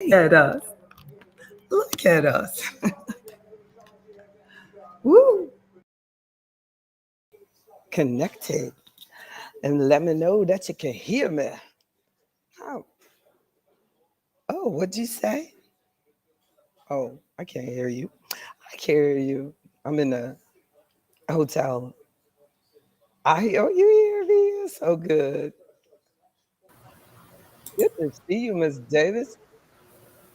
At us. Look at us. Woo. Connected. And let me know that you can hear me. Oh, oh, what'd you say? Oh, I can't hear you. I can't hear you. I'm in a hotel. Oh, you hear me? So good. Good to see you, Miss Davis.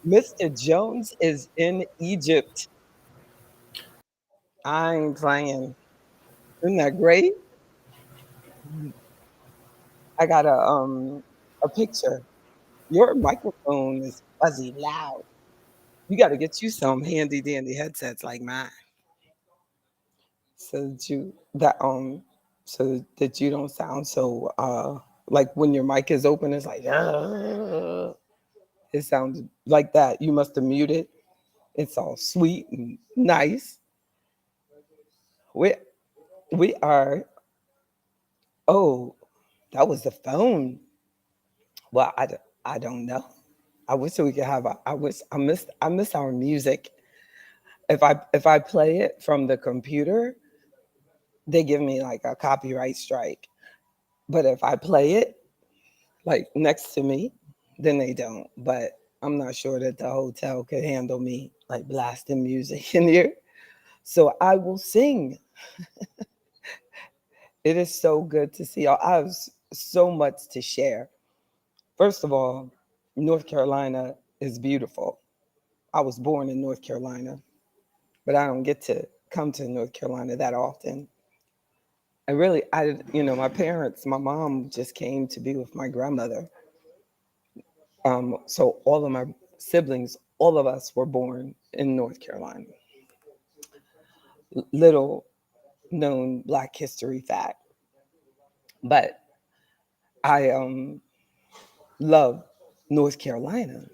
Mr. Jones is in Egypt. I ain't playing. Isn't that great? I got a picture. Your microphone is fuzzy loud. You got to get you some handy dandy headsets like mine, so that you don't sound so like when your mic is open, it's like it sounds like that. You must have muted. It's all sweet and nice. We we are. Oh, that was the phone. Well, I don't know. I wish we could have. I wish I miss our music. If I play it from the computer, they give me like a copyright strike. But if I play it like next to me, then they don't. But I'm not sure that the hotel could handle me like blasting music in here. So I will sing. It is so good to see y'all. I have so much to share. First of all, North Carolina is beautiful. I was born in North Carolina, but I don't get to come to North Carolina that often. My parents, my mom just came to be with my grandmother. So all of my siblings, all of us were born in North Carolina. Little known Black history fact, but I love North Carolina,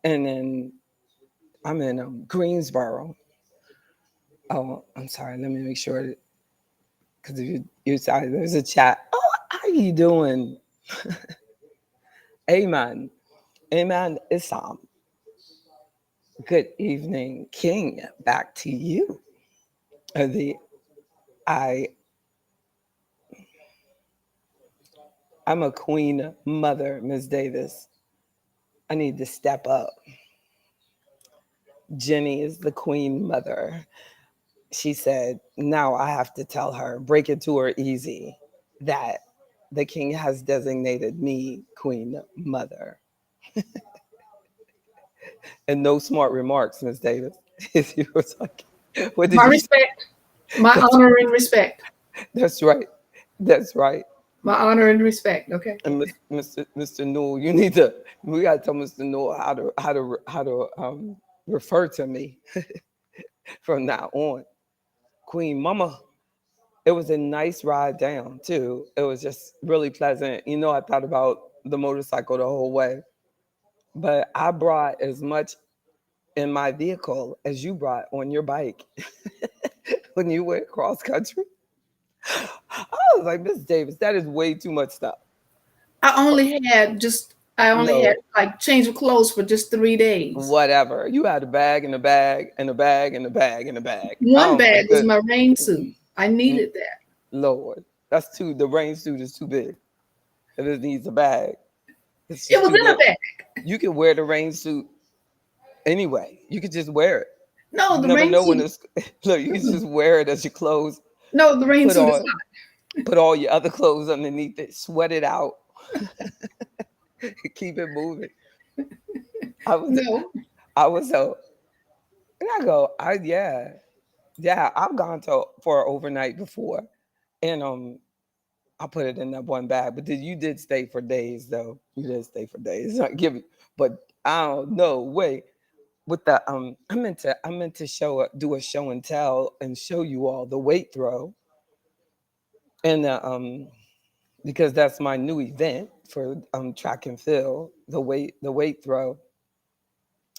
and then I'm in Greensboro. Oh, I'm sorry. Let me make sure because you sorry. There's a chat. Oh, how you doing? Amen. Amen. Isam. Good evening, King. Back to you. The I I'm a queen mother, Miss Davis. I need to step up. Jenny is the queen mother. She said, now I have to tell her, break it to her easy, that the king has designated me queen mother. And no smart remarks, Miss Davis. If you were talking, what did My you say? respect, my That's, honor and respect, that's right. That's right. my honor and respect. Okay. And Mr. Newell, you need to. We got to tell Mr. Newell how to refer to me from now on. Queen Mama. It was a nice ride down too. It was just really pleasant. I thought about the motorcycle the whole way, but I brought as much in my vehicle as you brought on your bike when you went cross country. I was like, Miss Davis, that is way too much stuff. I only had No, like change of clothes for just 3 days. whatever. You had a bag and a bag and a bag and a bag and a bag. One Oh my bag was goodness. my rain suit. I Mm, needed that. Lord. That's too, the rain suit is too big. It needs a bag. It's It just was too in a big. bag. You can wear the rain suit anyway. You could just wear it. No, You the never rain know when suit. it's look, you can Mm-mm. just wear it as your clothes, No, the rain put suit is on put all your other clothes underneath it, sweat it out, keep it moving. I was no. I was so and I go, yeah, I've gone to for overnight before. And I put it in that one bag. But you did stay for days though. You did stay for days. Not give but I don't know. Wait. With the I meant to do a show and tell and show you all the weight throw and because that's my new event for track and field, the weight throw.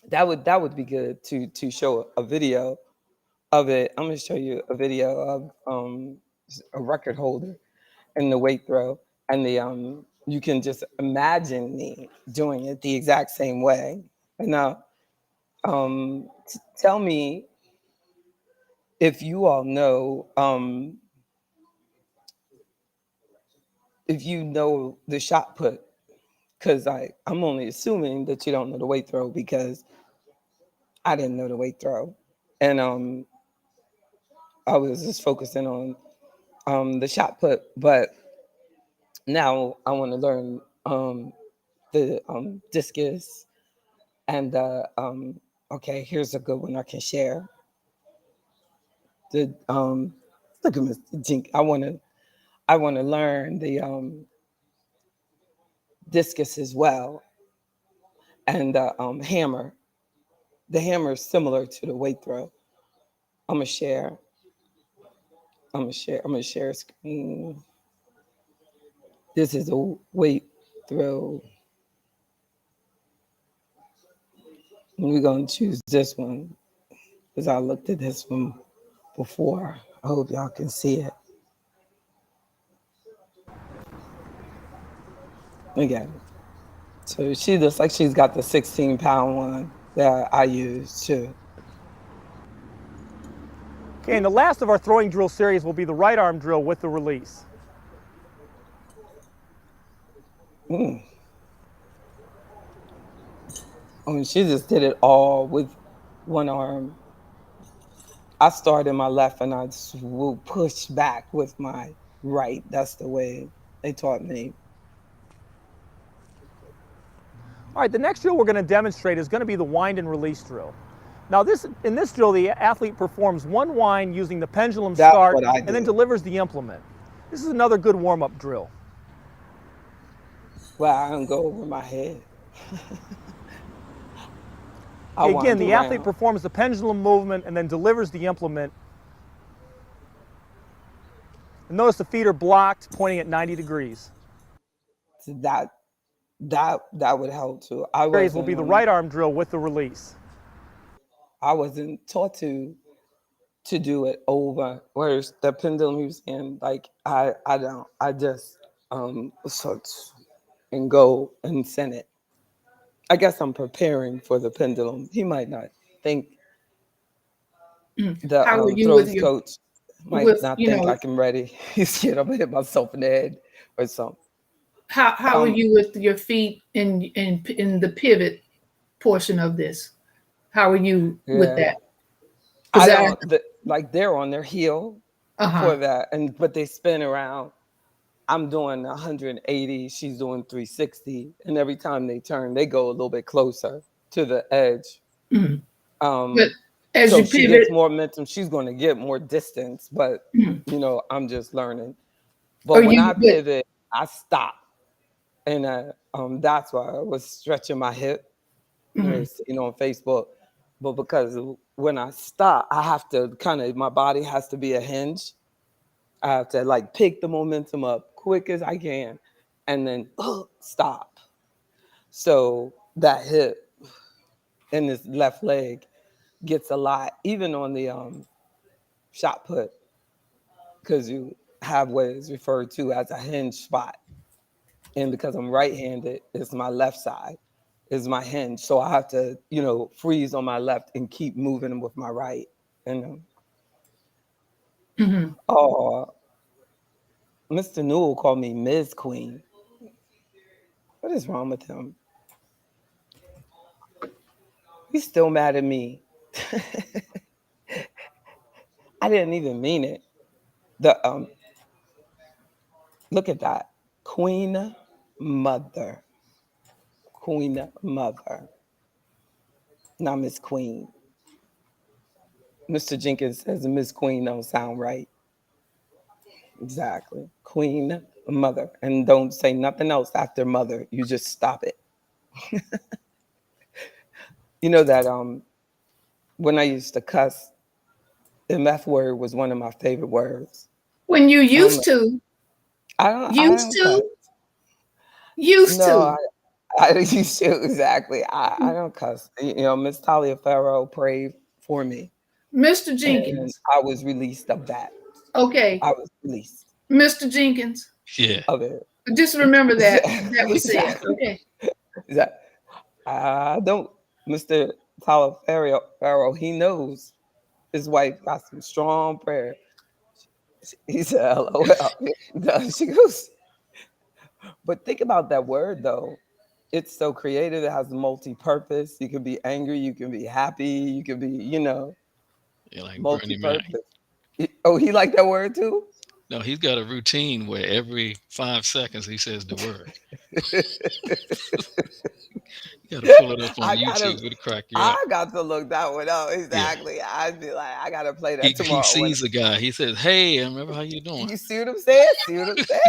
That would be good to show a video of it. I'm gonna show you a video of a record holder and the weight throw, and the you can just imagine me doing it the exact same way. And now, tell me if you all know, if you know the shot put, because I'm only assuming that you don't know the weight throw because I didn't know the weight throw, and I was just focusing on the shot put, but now I want to learn the discus and okay, here's a good one I can share. The look at Mr. Jink. I want to learn the discus as well, and the hammer. The hammer is similar to the weight throw. I'm gonna share. I'm gonna share. I'm gonna share a screen. This is a weight throw. We're gonna choose this one because I looked at this one before. I hope y'all can see it. Again. So she looks like she's got the 16-pound one that I use too. Okay, and the last of our throwing drill series will be the right arm drill with the release. Mm. Oh, she just did it all with one arm. I started my left and I just will push back with my right. That's the way they taught me. All right, the next drill we're going to demonstrate is going to be the wind and release drill. Now, in this drill, the athlete performs one wind using the pendulum That's start what I and then did. delivers the implement. This is another good warm-up drill. Well, I don't go over my head. Okay, again, the athlete performs the pendulum movement and then delivers the implement. And notice the feet are blocked, pointing at 90 degrees. So that would help too. Series will be the right arm drill with the release. I wasn't taught to do it over. Whereas the pendulum he was in, like I don't. I just search and go and send it. I guess I'm preparing for the pendulum. He might not think the How are you with throws your coach might not think like I'm ready. He's scared I'm gonna hit myself in the head or something. how are you with your feet in the pivot portion of this? How are you with Yeah, that? I don't like they're on their heel Uh-huh. for that, but they spin around. I'm doing 180, she's doing 360, and every time they turn, they go a little bit closer to the edge. Mhm. But as So you she gets pivot, more momentum. She's going to get more distance, but mhm. I'm just learning. Or But when I pivot, I stop, and that's why I was stretching my hip, Mhm. on Facebook. But because when I stop, I have to my body has to be a hinge. I have to like pick the momentum up quick as I can, and then stop. So that hip in this left leg gets a lot, even on the shot put, because you have what is referred to as a hinge spot. And because I'm right-handed, it's my left side is my hinge. So I have to, freeze on my left and keep moving with my right. And Mhm. oh, Mr. Newell called me Ms. Queen. What is wrong with him? He's still mad at me. I didn't even mean it. The Look at that. Queen Mother. Queen Mother. Not Miss Queen. Mr. Jenkins says Miss Queen don't sound right. Exactly. Queen Mother. And don't say nothing else after mother. You just stop it. You know that when I used to cuss, the F word was one of my favorite words. When you Um, used to, I used don't cuss. to, used No, to. I used to exactly. I don't cuss. Miss Talia Farrow prayed for me, Mr. and Jenkins. I was released of that. Okay, I was released Mr. Jenkins. Yeah. of it. Just remember that was said. Exactly. Okay. Exactly. I don't. Mr. Tyler Farrow, he knows his wife got some strong prayer. He said, LOL. She goes, but think about that word though. It's so creative. It has multi-purpose. You can be angry. You can be happy. You can be, Yeah, like Bernie Mac. multi-purpose. Oh, he liked that word too? No, he's got a routine where every 5 seconds he says the word. You got to pull it up on I gotta YouTube. It'll crack you up. I got to look that one up. Yeah. Exactly. I'd be like, I gotta play that He tomorrow. When sees a guy. He says, "Hey, I remember how you doing? you see what I'm saying? See what I'm saying?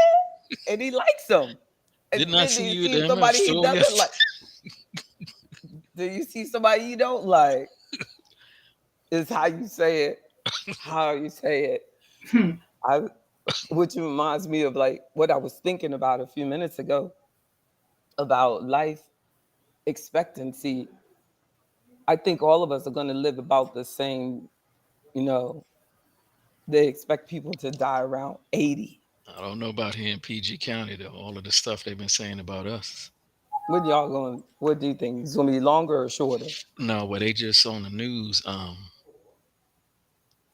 And he likes them. And Didn't I then do see you you at see the MF somebody he store doesn't yesterday?" like? Do you see somebody you don't like? Is how you say it. How you say it. Hmm. I which reminds me of like what I was thinking about a few minutes ago about life expectancy. I think all of us are going to live about the same, you know, they expect people to die around 80. I don't know about here in PG County though. All of the stuff they've been saying about us. What y'all going, what do you think? It's going to be longer or shorter? No, but they just on the news.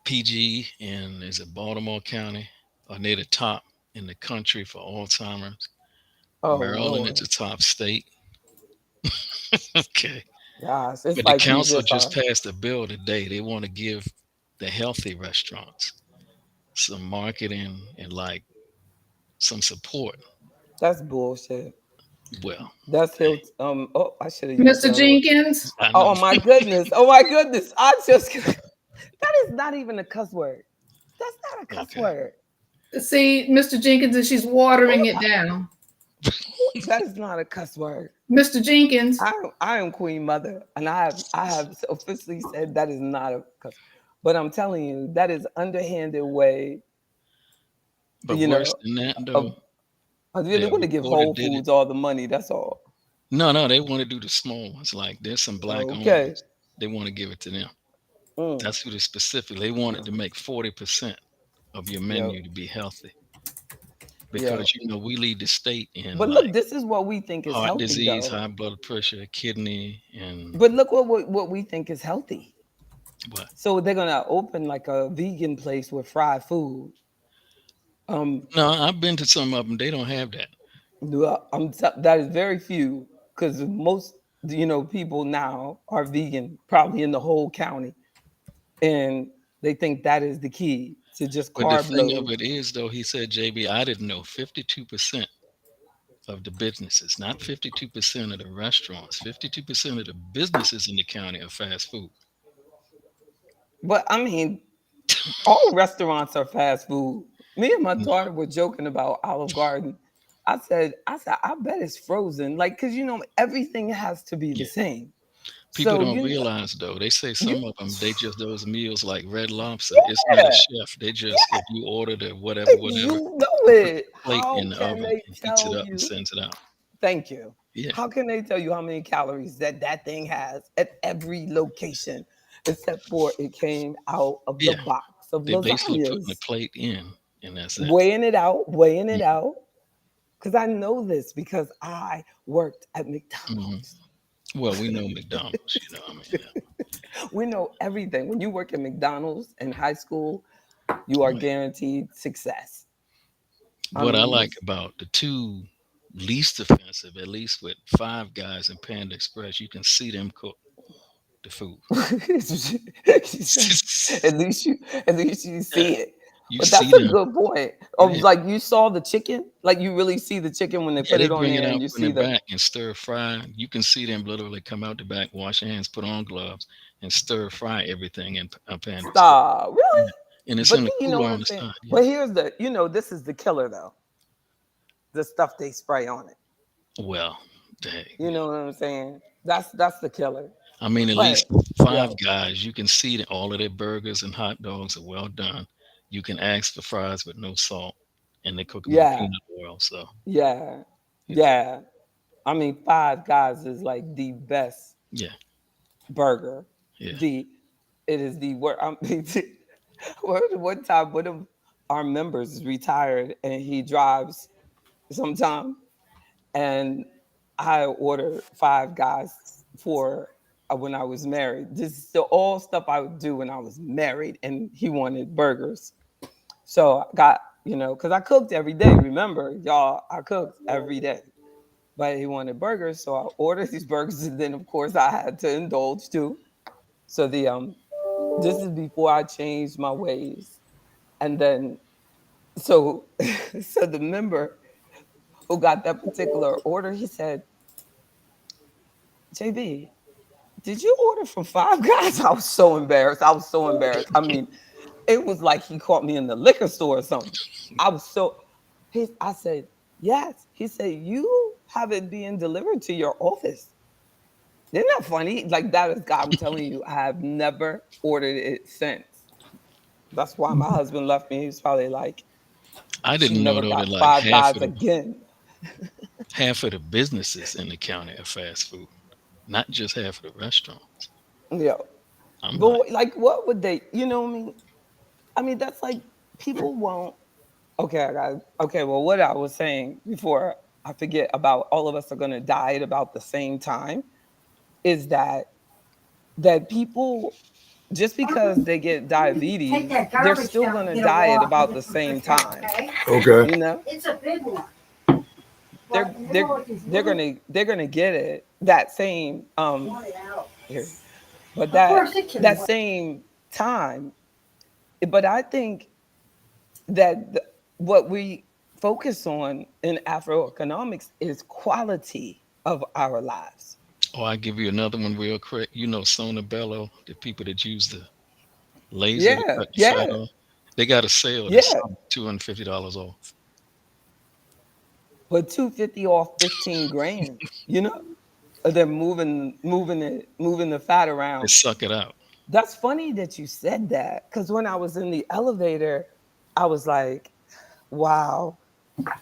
PG and is it Baltimore County are near the top in the country for Alzheimer's. Oh, Maryland is Lord. the top state. Okay. Gosh, it's But the like you council just just are. passed a bill today. They want to give the healthy restaurants some marketing and like some support. That's bullshit. Well, That's hey, Hill. Oh, I should have used Mr. the other one. Jenkins, I know. Oh, my goodness. Oh, my goodness. I just, that is not even a cuss word. That's not a cuss Okay. word. see, Mr. Jenkins, and she's Who, watering it down. that is not a cuss word. Mr. Jenkins, I am Queen Mother, and I have officially said that is not a cuss. But I'm telling you, that is underhanded way, But you worse know, than that, though, of I really their want to give reporter Whole did it. Foods all the money. That's all. No, no, they want to do the small ones. Like there's some black Okay. owners. They want to give it to them. Mm, That's who they specifically. They wanted to make 40% of your yep. menu to be healthy Yeah. because we lead the state in But look, like this is what we think is heart healthy, disease, though. high blood pressure, kidney, and But look what we think is healthy. what? So they're gonna open like a vegan place with fried food. Um, No, I've been to some of them. They don't have that. that is very few because most people now are vegan, probably in the whole county, and they think that is the key to just But the carb thing of load. it is, though, he said, JB, I didn't know 52% of the businesses, not 52% of the restaurants, 52% of the businesses in the county are fast food. But I mean, all restaurants are fast food. Me and my No, daughter were joking about Olive Garden. I said, I bet it's frozen, like because everything has to be the yeah. same. People So don't realize, though, they say you, some of them, they just those meals like Red Lobster. It's not a yeah, chef. They just, if you order the whatever, whatever, you know he puts it. the plate How in the can oven they and heats it tell up and you? sends it out. Thank you. Yeah. How can they tell you how many calories that thing has at every location, except for it came out of the Yeah. box of They basically putting the lasagnas? plate in and that's it. Weighing it Mhm. out. Because I know this because I worked at Mhm. McDonald's. Well, we know McDonald's, I mean, We know everything. When you work at McDonald's in high school, you are yeah. guaranteed success. I What I mean, like about the two least offensive, at least with Five Guys and Panda Express, you can see them cook the food. she said, at least you Yeah, see it. you But see that's a them. good point. Of Yeah, like you saw the chicken, like you really see the chicken when they yeah, put they it on bring it there, and out you from the see the back and stir fry. You can see them literally come out the back, wash their hands, put on gloves, and stir fry everything in a Panda Express. star. Really? Yeah. And it's But in the you know cooler what on I'm the saying? side. Yeah. But here's this is the killer though. The stuff they spray on it. Well, dang, You know what I'm saying? That's the killer. I mean, at But least Five yo, Guys, you can see that all of their burgers and hot dogs are well done. You can ask for fries with no salt, and they cook them in yeah, peanut oil. So, yeah, you know, yeah. I mean, Five Guys is like the best yeah, burger. yeah. The it is the word. One time, one of our members is retired, and he drives sometime, and I order Five Guys for. when I was married. This is the all stuff I would do when I was married, and he wanted burgers. So I got, because I cooked every day. Remember, y'all, I cooked every day. But he wanted burgers, so I ordered these burgers, and then of course I had to indulge too. So this is before I changed my ways, and then so so the member who got that particular order, he said, "JB, did you order from Five Guys?" I was so embarrassed. I was so embarrassed. I mean, it was like he caught me in the liquor store or something. I was so. I said, "Yes." He said, "You have it being delivered to your office." Isn't that funny? Like that is God. I'm telling you, I have never ordered it since. That's why my husband left me. He's probably like, I she didn't know never though that got like Five Guys again. half of the businesses in the county are fast food, not just half of the restaurants. Yeah. I'm But like, like, what would they, what I mean? I mean, that's like people won't. Okay, I got okay. Well, what I was saying before I forget about all of us are gonna die at about the same time is that people just because they get Take diabetes, that they're garbage still down and gonna get a die at walk and about get the some fresh same air, time. okay? Okay. You know, It's a big one. they're But you know they're what these they're little gonna they're gonna get it that same want it out. here, but Of that course it can that work. same time. But I think that what we focus on in Afroeconomics is quality of our lives. oh, I give you another one real quick. You know, Sonobello, the people that use the laser to Yeah, cut the fat yeah, off, they got a sale that's yeah. $250 off. But 250 off 15 grand, you know? They're moving the fat They around. suck it out. That's funny that you said that because when I was in the elevator, I was like, wow,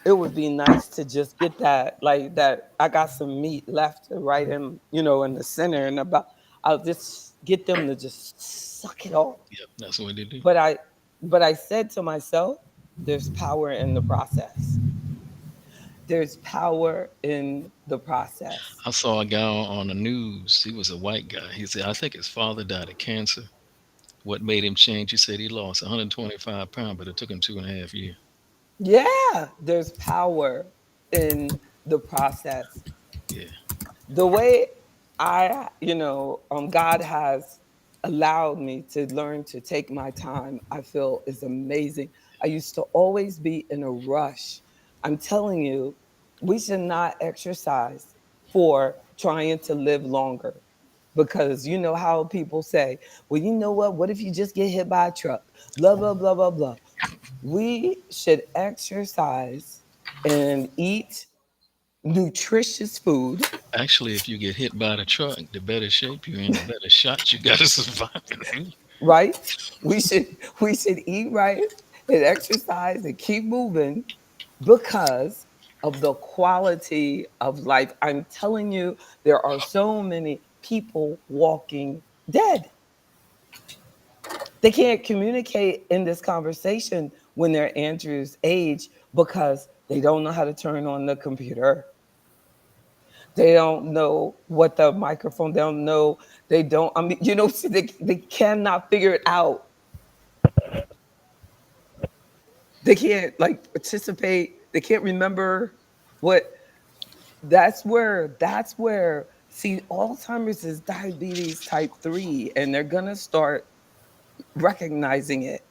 it would be nice to just get that, like that. I got some meat left right in the center, and about I'll just get them to just suck it off. Yep, that's what they do. But I said to myself, there's power in the process. There's power in the process. I saw a guy on the news. He was a white guy. He said, I think his father died of cancer. What made him change? He said he lost 125 pounds, but it took him 2.5 years. Yeah, there's power in the process. Yeah. The way God has allowed me to learn to take my time, I feel is amazing. I used to always be in a rush. I'm telling you, we should not exercise for trying to live longer. Because you know how people say, well, you know what? What if you just get hit by a truck? Blah, blah, blah, blah, blah. We should exercise and eat nutritious food, Actually, if you get hit by the truck, the better shape you're in, the better shot you got to survive. right? We should eat right and exercise and keep moving because of the quality of life. I'm telling you, there are so many people walking dead. They can't communicate in this conversation when they're Andrew's age because they don't know how to turn on the computer. They don't know what the microphone, they don't know, they don't, I mean, see, they cannot figure it out. They can't like participate. They can't remember what that's where see Alzheimer's is diabetes type 3 and they're gonna start recognizing it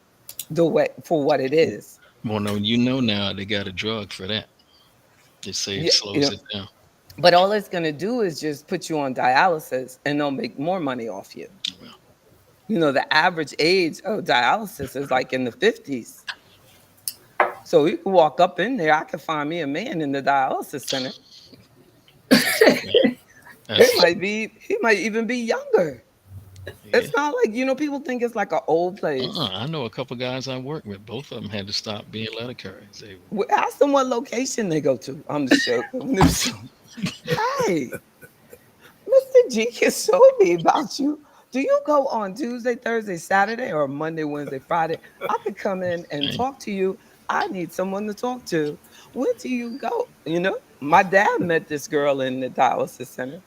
the way for what it is. Well, no, you know now they got a drug for that. They say it Yeah, slows it down. but all it's gonna do is just put you on dialysis and they'll make more money off you. Well, The average age of dialysis is like in the 50s. So you can walk up in there. I can find me a man in the dialysis center. that's a fact. It That's might be, he might even be younger. yeah. It's not like, people think it's like an old place. I know a couple guys I work with. Both of them had to stop being letter carriers. They Ask them what location they go to. I'm just joking. Hey, Mr. G can show me about you. Do you go on Tuesday, Thursday, Saturday, or Monday, Wednesday, Friday? I could come in and Hey, talk to you. I need someone to talk to. When do you go? My dad met this girl in the dialysis center.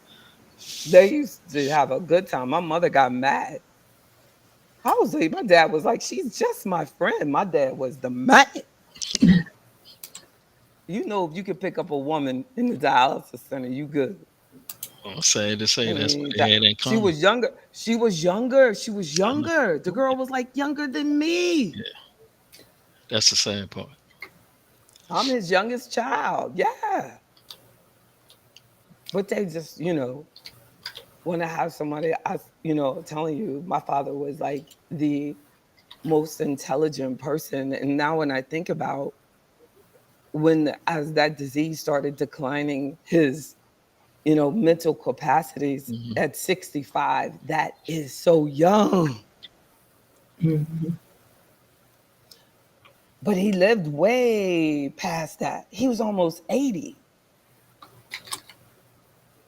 They used to have a good time. My mother got mad. I was like, my dad was like, she's just my friend. My dad was the man. You know, if you could pick up a woman in the dialysis center, you good. Well, sad to say, I that's what mean, they that had in she common. was younger. She was younger. She was I know. younger. The Oh, girl yeah, was like younger than me. yeah. That's the sad part. I'm his youngest child. Yeah. But they just, want to have somebody, telling you, my father was like the most intelligent person. And now when I think about when, as that disease started declining his, mental capacities Hmm. at 65, that is so young. Mhm. But he lived way past that. He was almost 80.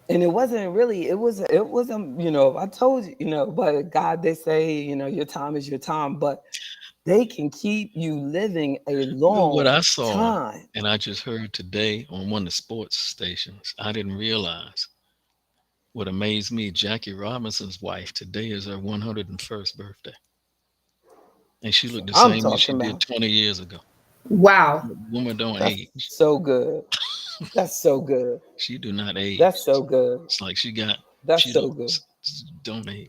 And it wasn't really, I told you, but God, they say, your time is your time, but they can keep you living a You know what I long saw, time. and I just heard today on one of the sports stations. I didn't realize what amazed me. Jackie Robinson's wife today is her 101st birthday, and she So looked the I'm same as she talking did about 20 years ago. Wow. The woman don't that's age. so good. That's so good. She do not That's age. so good. It's like she got That's she so good. don't age.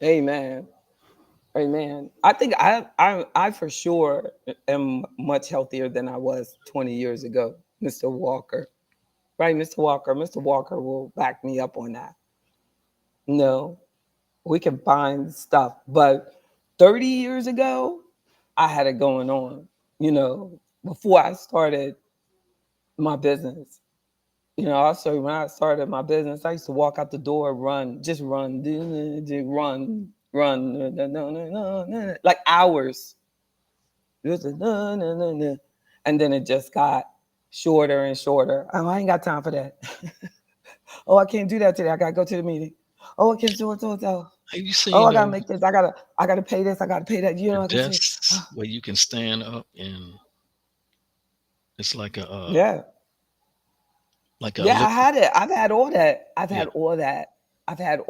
Amen. Amen. I think I for sure am much healthier than I was 20 years ago, Mr. Walker. Right, Mr. Walker. Mr. Walker will back me up on that. No, we can find stuff, but 30 years ago, I had it going on, before I started my business. Also when I started my business, I used to walk out the door, run, just run, run, run, like hours. Just and then it just got shorter and shorter. Oh, I ain't got time for that. Oh, I can't do that today. I gotta go to the meeting. Oh, I can't do it. Have you Oh, seen I gotta make this. I gotta pay this. I gotta pay that. the I gotta say, desks where you can stand up and it's like a yeah, like a yeah. I elliptical. had it. I've had all that. I've Yeah, had all that. I've had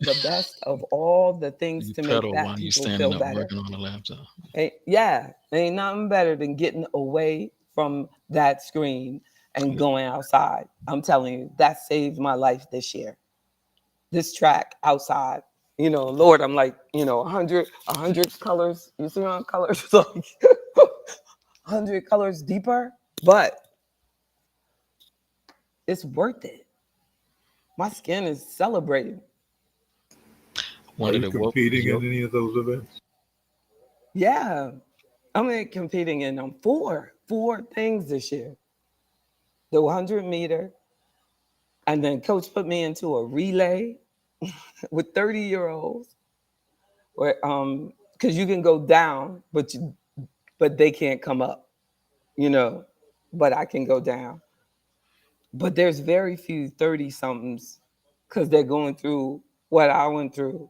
the best of all the things you to make pedal fat while you're people feel standing up better. working on the laptop. Yeah, ain't nothing better than getting away from that screen and Yeah. going outside. I'm telling you, that saved my life this year. This track outside. Lord, I'm like, 100 colors. You see my colors? Like 100 colors deeper, but it's worth it. My skin is celebrating. One of the woke yo Yeah, I'm competing in four things this year. The 100-meter, and then coach put me into a relay with 30-year-olds, where because you can go down, but they can't come up, you know, but I can go down. But there's very few 30 somethings because they're going through what I went through,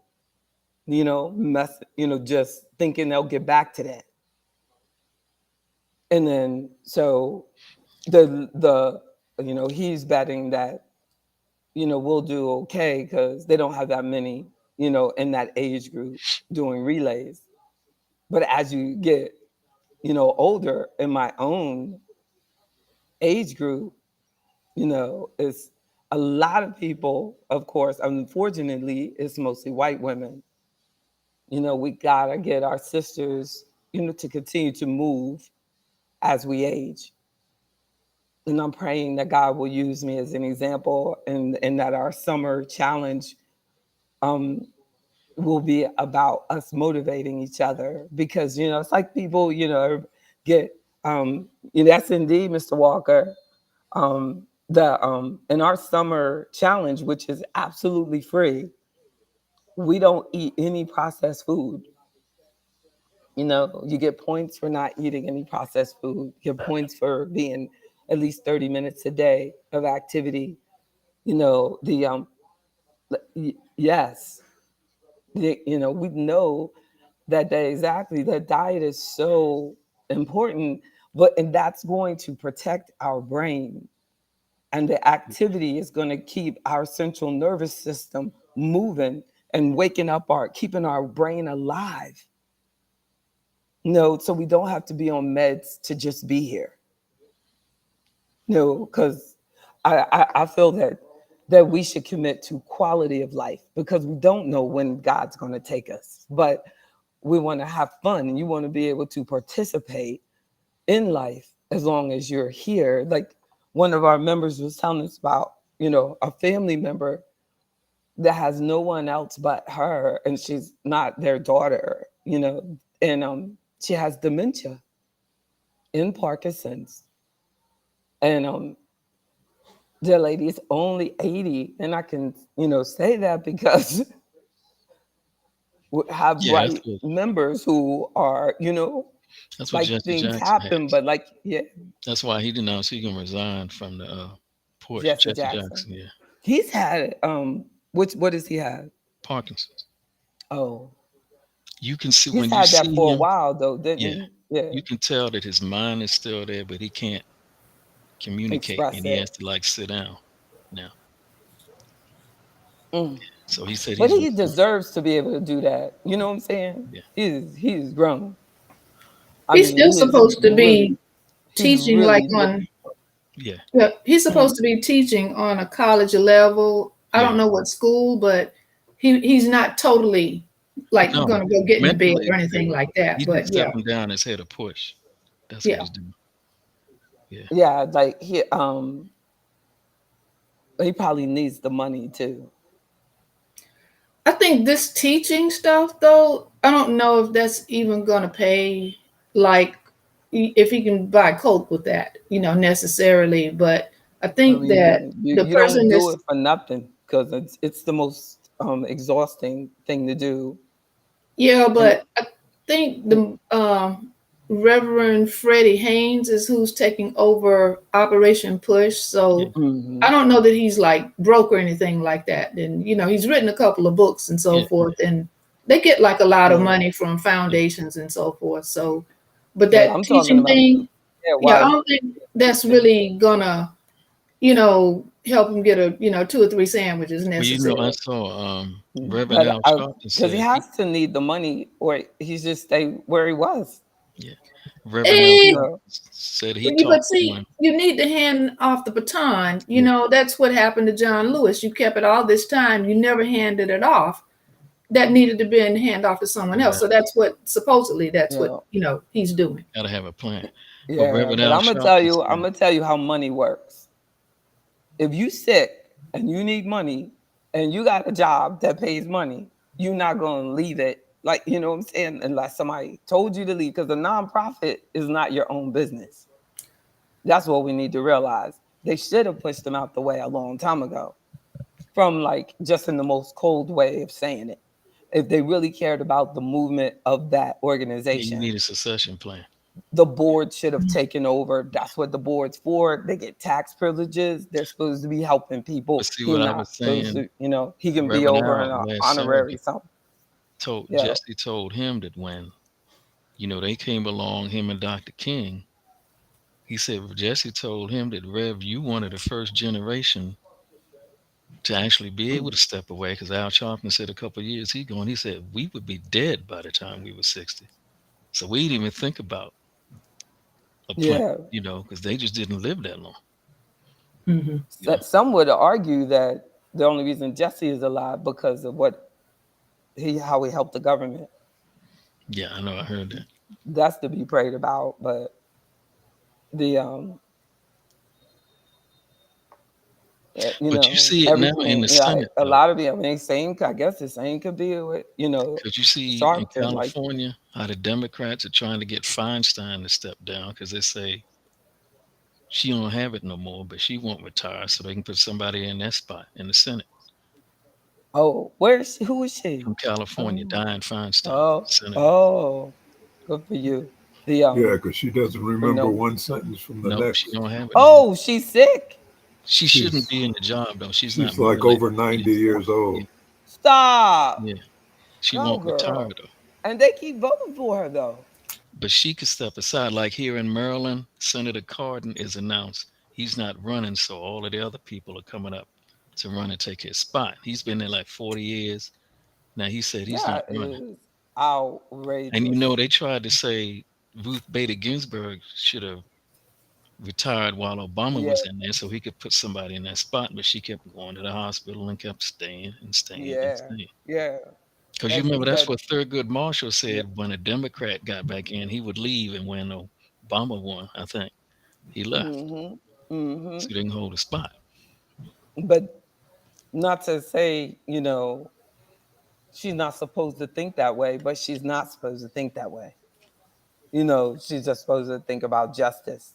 just thinking they'll get back to that. And then so the he's betting that we'll do okay because they don't have that many in that age group doing relays. But as you get older in my own age group, it's a lot of people. Of course, unfortunately, it's mostly white women. We gotta get our sisters to continue to move as we age. And I'm praying that God will use me as an example, and that our summer challenge um, will be about us motivating each other, because it's like people get that's indeed, Mr. Walker, the in our summer challenge, which is absolutely free. We don't eat any processed food. You get points for not eating any processed food. You get points for being at least 30 minutes a day of activity. The yes, we know that exactly, that diet is so important, and that's going to protect our brain. and the activity is going to keep our central nervous system moving and waking up our keeping our brain alive. No, so we don't have to be on meds to just be here. No, because I feel that we should commit to quality of life because we don't know when God's going to take us, but we want to have fun and you want to be able to participate in life as long as you're here. Like one of our members was telling us about, a family member that has no one else but her, and she's not their daughter, and she has dementia in Parkinson's, and the lady's only 80, and I can, say that because we have Yeah, right members who are, that's what like Jesse things Jackson happen, has. but like, yeah, That's why he denounced he can resign from the Porsche. Jesse Jesse Jackson. Jackson, yeah. He's had what does he have? Parkinson's. Oh, You can see he's when you had that see for a him, while though, didn't yeah, he? Yeah, you can tell that his mind is still there, but he can't communicate express and he it. has to like sit down now. Mm. So he said But he's he retiring. deserves to be able to do that. You know what I'm saying? Yeah, He's grown. I He's mean, still supposed to be he's teaching like really on, yeah, yeah, he's Mhm. supposed to be teaching on a college level. I don't yeah. know what school, but he's not totally like No, gonna go get in the bed mentally or he's anything there. like that. He's just But yeah, stepping down his head of push. That's what yeah. he's doing. Yeah, Yeah, like he probably needs the money too. I think this teaching stuff though, I don't know if that's even gonna pay like if he can buy coke with that, necessarily. But I I think that mean, you, the you don't person do that's it for nothing because it's the most exhausting thing to do. yeah, And but I think the Reverend Freddie Haynes is who's taking over Operation Push. yeah, So I mhm. don't know that he's like broke or anything like that. And he's written a couple of books and so yeah, forth, and they get like a lot of Yeah, money from yeah. foundations and so forth. So, but but that I'm talking teaching about thing, yeah, yeah, I why don't think that's teaching? really gonna, help him get a, 2 or 3 sandwiches Well, I necessarily. saw Reverend But Al Sharpton because he said he, has to need the money, or he's just stay where he was. yeah, Reverend Al Eh, You know, Sharpton said he But talked to see, him. you need to hand off the baton. Yeah, That's what happened to John Lewis. You kept it all this time. You never handed it off. That needed to be hand off to someone else. So exactly. that's what, yeah, he's doing. Got to have a plan. But yeah. Reverend But Al Sharpton I'm said, gonna tell you how money works. If you sick and you need money and you got a job that pays money, you're not gonna leave it. Like, you know what I'm saying? Unless somebody told you to leave, because a nonprofit is not your own business. That's what we need to realize. They should have pushed them out the way a long time ago, from like just in the most cold way of saying it. If they really cared about the movement of that yeah, you organization, need a succession plan. the board should have taken over. That's what the board's for. They get tax privileges. They're supposed to be helping But people. see He's what I was not supposed saying, to, he can be Reverend over Al in an last honorary Saturday something. told Yeah. Jesse told him that when they came along, him and Dr. King, he said Jesse told him that Rev, you one of the first generation to actually be able to step away because Al Sharpton said a couple of years he going, he said we would be dead by the time we were 60. So we didn't even think about a plan, Yeah. because they just didn't live that long. Hmm. Some would argue that the only reason Jesse is alive because of how he helped the government. Yeah, I know. I heard that. That's to be prayed about. But the But you see it now in everything, the like Senate a though, lot of it. I mean, same. I guess the same could be with because you see in Sharpton. Like, California how the Democrats are trying to get Feinstein to step down because they say she don't have it no more, but she won't retire, so they can put somebody in that spot in the Senate oh, where is she? Who is she? from California, Oh, Dianne Feinstein, oh, senator. oh, good for you. The Yeah, because she doesn't from remember the one sentence from the Nope, she next. don't have it no more. oh, she's sick. She shouldn't She's be in the job though. She's not she's like motivated. over 90 years Yeah, old. Stop. yeah. She Go, won't retire girl. though. And they keep voting for her though. But she could step aside. Like here in Maryland, Senator Cardin is announced he's not running, so all of the other people are coming up to run and take his spot. He's been there like 40 years. Now he said he's not That running. is And you outrageous. know, they tried to say Ruth Bader Ginsburg should have retired while Obama Yeah, was in there so he could put somebody in that spot, but she kept going to the hospital and kept staying and staying and yeah, staying. yeah. Because you That remember that's that what Thurgood Marshall yeah. said when a Democrat got back in, he would leave, and when Obama won, I think he left Mm-hmm. Mm-hmm. so he didn't hold a spot. But not to say, she's not supposed to think that way, but she's not supposed to think that way. She's just supposed to think about justice.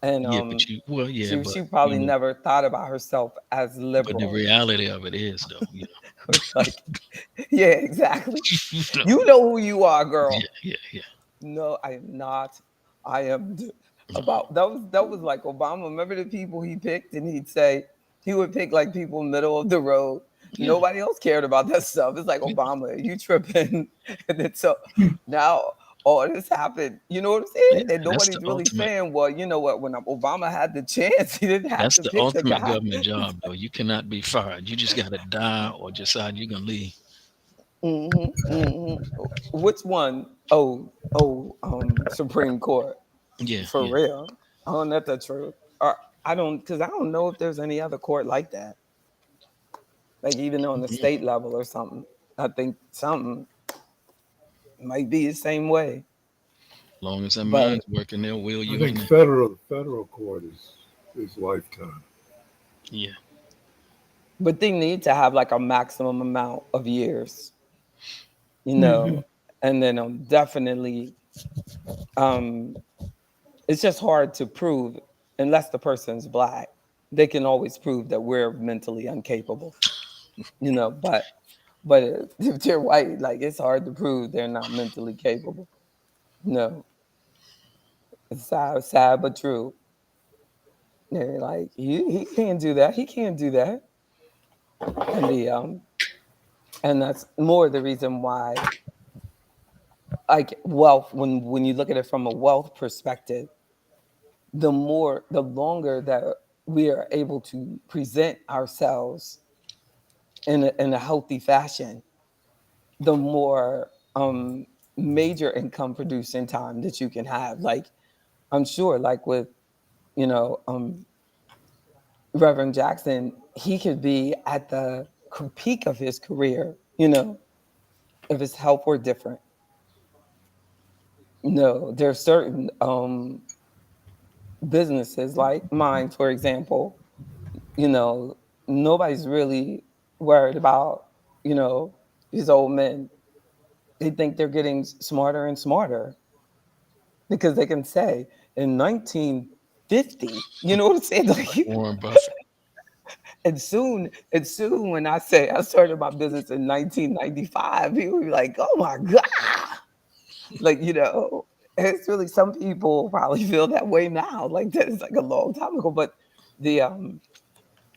And Yeah, but yeah, she probably never thought about herself as but the liberal. reality of it is though, It's like, yeah, exactly. know, You know who you are, yeah, girl. yeah, yeah. No, I am not. I am No, about that was like Obama. Remember the people he picked, and he'd say he would pick like people middle of the road. yeah, Nobody else cared about that stuff. It's like yeah. Obama, you tripping, and then so now all this happened. You know what I'm Yeah, saying? And that's the nobody's really ultimate. saying, well, you know what? When Obama had the chance, he didn't have That's to the pick the ultimate guy. government job, though. You cannot be fired. You just got to die or decide you're gonna leave. Which one? Supreme Court. Yeah, For yeah. real. Oh, that's the truth. Or I don't, because I don't know if there's any other court like that. Like even on the Mhm. state level or something. I think something might be the same way. Long as their But mind's working, they'll wheel I you in think there. federal court is lifetime. Yeah. they need to have like a maximum amount of years, you Hmm. know. And then definitely um it's just hard to prove unless the person's black. They can always prove that we're mentally incapable, but if they're white, like it's hard to prove they're not mentally capable. No, it's sad but true. They're like he can't do that. He can't do that. And and that's more the reason why, like wealth. When you look at it from a wealth perspective, the longer that we are able to present ourselves in a healthy fashion, the more major income producing time that you can have. Like I'm sure, like with you know um, Reverend Jackson, he could be at the peak of his career. If his health were different. No, there's certain businesses like mine, for example. You know, nobody's really worried about you know these old men. They think they're getting smarter and smarter because they can say in 1950, you know what I'm saying? Like, Like Warren Buffett. and soon when I say I started my business in 1995, people be like, "Oh my god!" Like, it's really some people probably feel that way now. Like that is like a long time ago, but the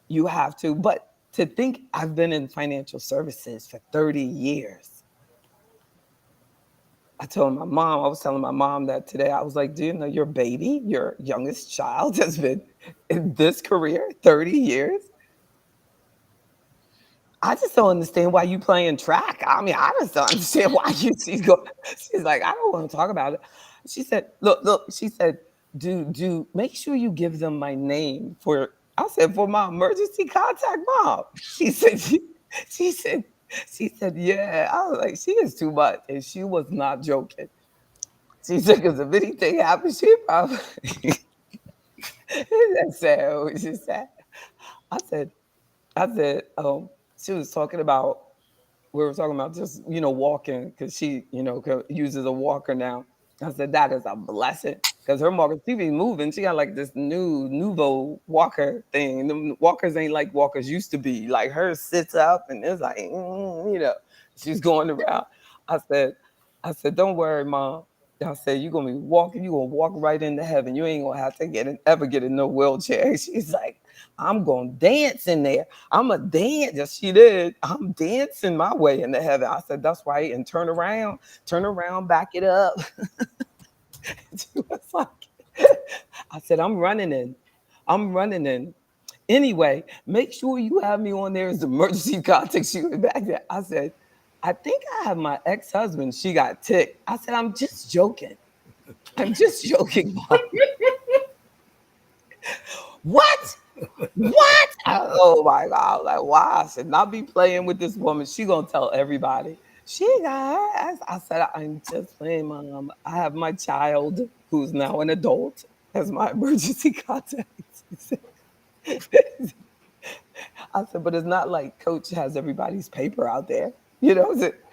you have to. But to think I've been in financial services for 30 years. I was telling my mom that today. I was like, do you know your baby, your youngest child, has been in this career 30 years? I just don't understand why you playing track. I mean, I just don't understand why she's like, I don't want to talk about it. She said, look, she said, do make sure you give them my name for I said for my emergency contact mom. She said, she said, yeah. I was like, she is too much. And she was not joking. She said, because if anything happens, she probably that's sad. What she said. I said, she was talking about we were talking about just walking because she uses a walker now. I said that is a blessing because her walker she be moving. She got like this new nouveau walker thing. The walkers ain't like walkers used to be. Like hers sits up and it's like she's going around. I said, don't worry, mom. I said you're gonna be walking. You're gonna walk right into heaven. You ain't gonna have to ever get in no wheelchair. She's like, I'm gonna dance in there. I'm a dance. Yes, she did. I'm dancing my way into heaven. I said, that's right. And turn around, back it up. She was like, I said, I'm running in. I'm running in. Anyway, make sure you have me on there as emergency contact. She went back there. I said, I think I have my ex-husband. She got ticked. I said, I'm just joking. I'm just joking, Mom. What? What? Oh my God. Like, why? I said, not be playing with this woman. She gonna tell everybody. She got her ass. I said, I'm just playing, Mom. I have my child, who's now an adult, as my emergency contact. I said, but it's not like Coach has everybody's paper out there. You know, is it,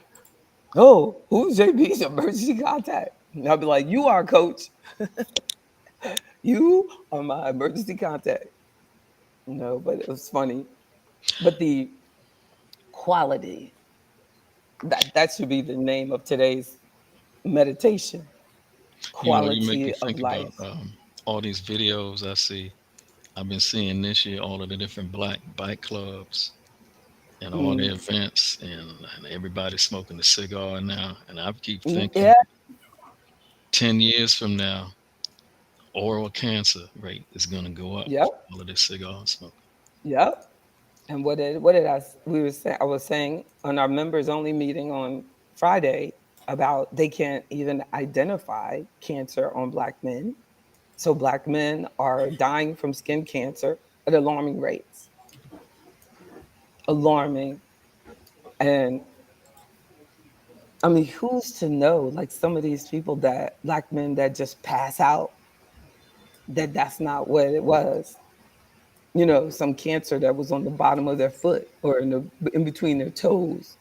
oh, who's JB's emergency contact? And I'll be like, you are, Coach. You are my emergency contact. No, but it was funny. But the quality, that should be the name of today's meditation. You make me Quality of think about life. all these videos I see. I've been seeing this year all of the different black bike clubs and all the Mm. events, and everybody's smoking a cigar now. And I keep Mm, thinking, yeah. 10 years from now, oral cancer rate is going to go up Yep. for all of this cigar smoking. Yep. And what did we were saying, I was saying on our members only meeting on Friday about they can't even identify cancer on black men. So black men are dying from skin cancer at alarming rates. Alarming. And I mean, who's to know, like some of these people that black men that just pass out, that that's not what it was. You know, some cancer that was on the bottom of their foot or in between their toes.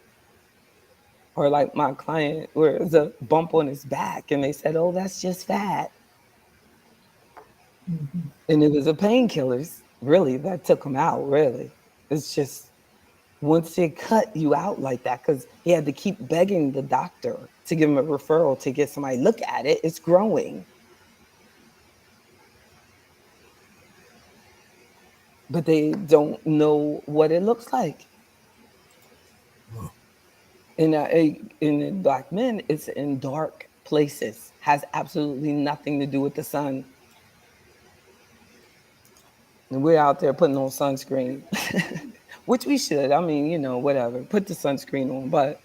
Or like my client where there's a bump on his back and they said, oh, that's just fat. And it was a painkillers, really, that took him out, really. It's just once they cut you out like that, because he had to keep begging the doctor to give him a referral to get somebody look at it, it's growing. But they don't know what it looks like. In black men, it's in dark places, has absolutely nothing to do with the sun. And we're out there putting on sunscreen, which we should. I mean, whatever, put the sunscreen on, but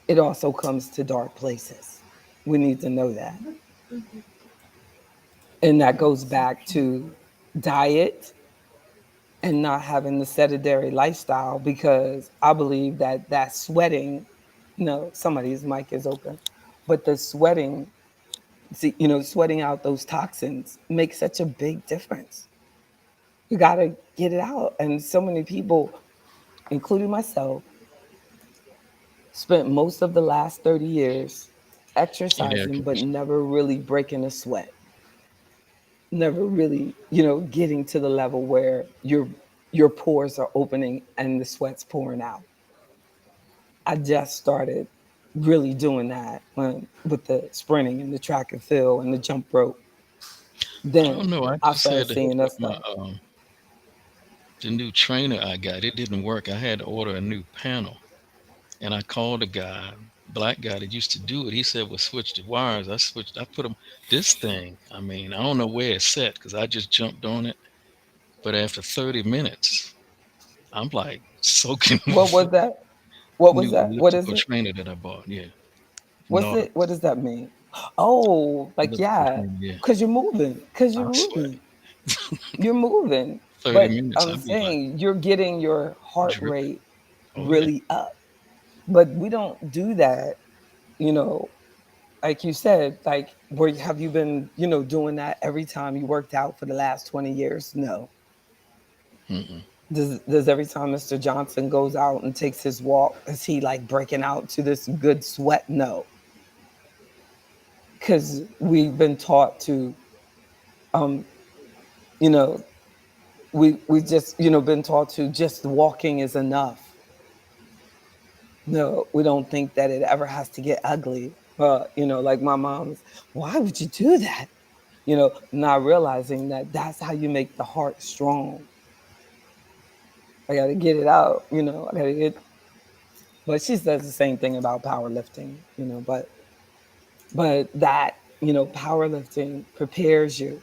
it also comes to dark places. We need to know that. And that goes back to diet and not having the sedentary lifestyle because I believe that sweating, no, somebody's mic is open, but the sweating, see, sweating out those toxins makes such a big difference. You got to get it out. And so many people, including myself, spent most of the last 30 years In air exercising, but conditioning. never really breaking a sweat. Never really, getting to the level where your pores are opening and the sweat's pouring out. I just started really doing that when with the sprinting and the track and field and the jump rope. I don't Then know. I I just started had to hook seeing that up my stuff. the new trainer I got. It didn't work. I had to order a new panel, and I called the guy, black guy that used to do it. He said, "Well, switch the wires." I switched. I put them. This thing. I mean, I don't know where it's set because I just jumped on it. But after 30 minutes, I'm like soaking What was with that? What was new that? What is elliptical it? trainer that I bought. Yeah, What's it? What Nautilus does that mean? Oh, like elliptical yeah, trainer. Yeah, because you're moving. Because I you're swear, moving. You're moving. 30 But minutes, I'm I'd be like saying you're getting your heart dripping. rate Oh yeah. really up. But we don't do that, you know, like you said, like where have you been, doing that every time you worked out for the last 20 years? No. Mm-mm. Does every time Mr. Johnson goes out and takes his walk, is he like breaking out to this good sweat? No. Because we've been taught to um, you know, we just, been taught to just walking is enough. No, we don't think that it ever has to get ugly. Like my mom's, why would you do that? Not realizing that that's how you make the heart strong. I got to get it out, I got to get, but she says the same thing about powerlifting, but that, powerlifting prepares you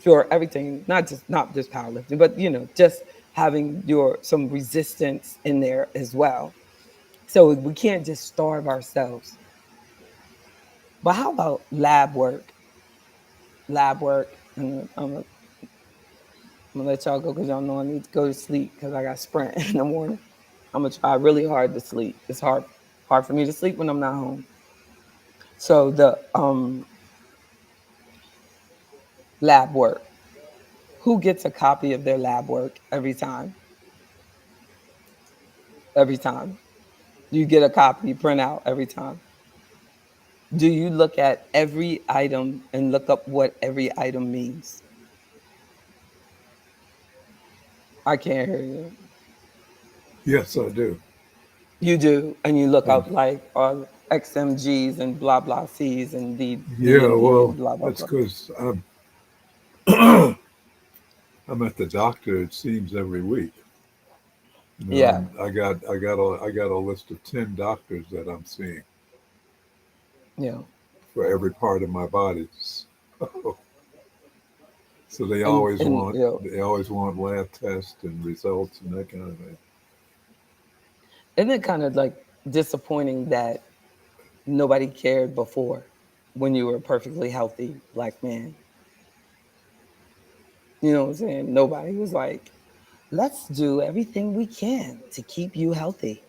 for everything, not just powerlifting, but just having your some resistance in there as well. So we can't just starve ourselves. But how about lab work? Lab work, and I'm gonna let y'all go because y'all know I need to go to sleep because I got sprint in the morning. I'm gonna try really hard to sleep. It's hard for me to sleep when I'm not home. So the lab work. Who gets a copy of their lab work every time? Every time. You get a copy, print out every time. Do you look at every item and look up what every item means? I can't hear you. Yes, I do. You do, and you look Um, up like XMGs and blah blah Cs and D yeah, and E and well, blah blah that's blah. because I'm at the doctor. It seems every week. Yeah, I got a list of 10 doctors that I'm seeing yeah, for every part of my body. So they and always and want they always want lab tests and results and that kind of thing. isn't it kind of like disappointing that nobody cared before when you were a perfectly healthy black man? You know what I'm saying? Nobody was like, let's do everything we can to keep you healthy.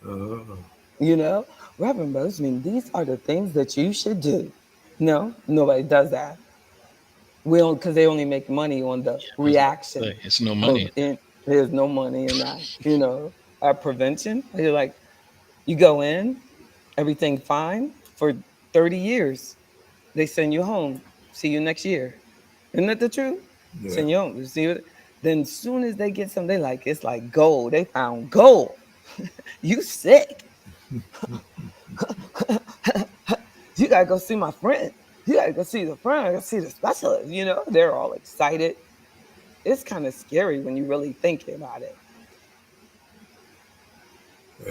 Uh, You know, Reverend Bozeman, these are the things that you should do. No, nobody does that. We don't, because they only make money on the I was about to reaction say it's no money of in in. There's no money in that. Our prevention. You're like, you go in, everything fine for 30 years. They send you home. See you next year. Isn't that the truth? yeah, Send you home. You see what? Then as soon as they get some, they like it's like gold. They found gold. You sick. You gotta go see my friend. You gotta go see the friend. I gotta see the specialist. They're all excited. It's kind of scary when you really think about it.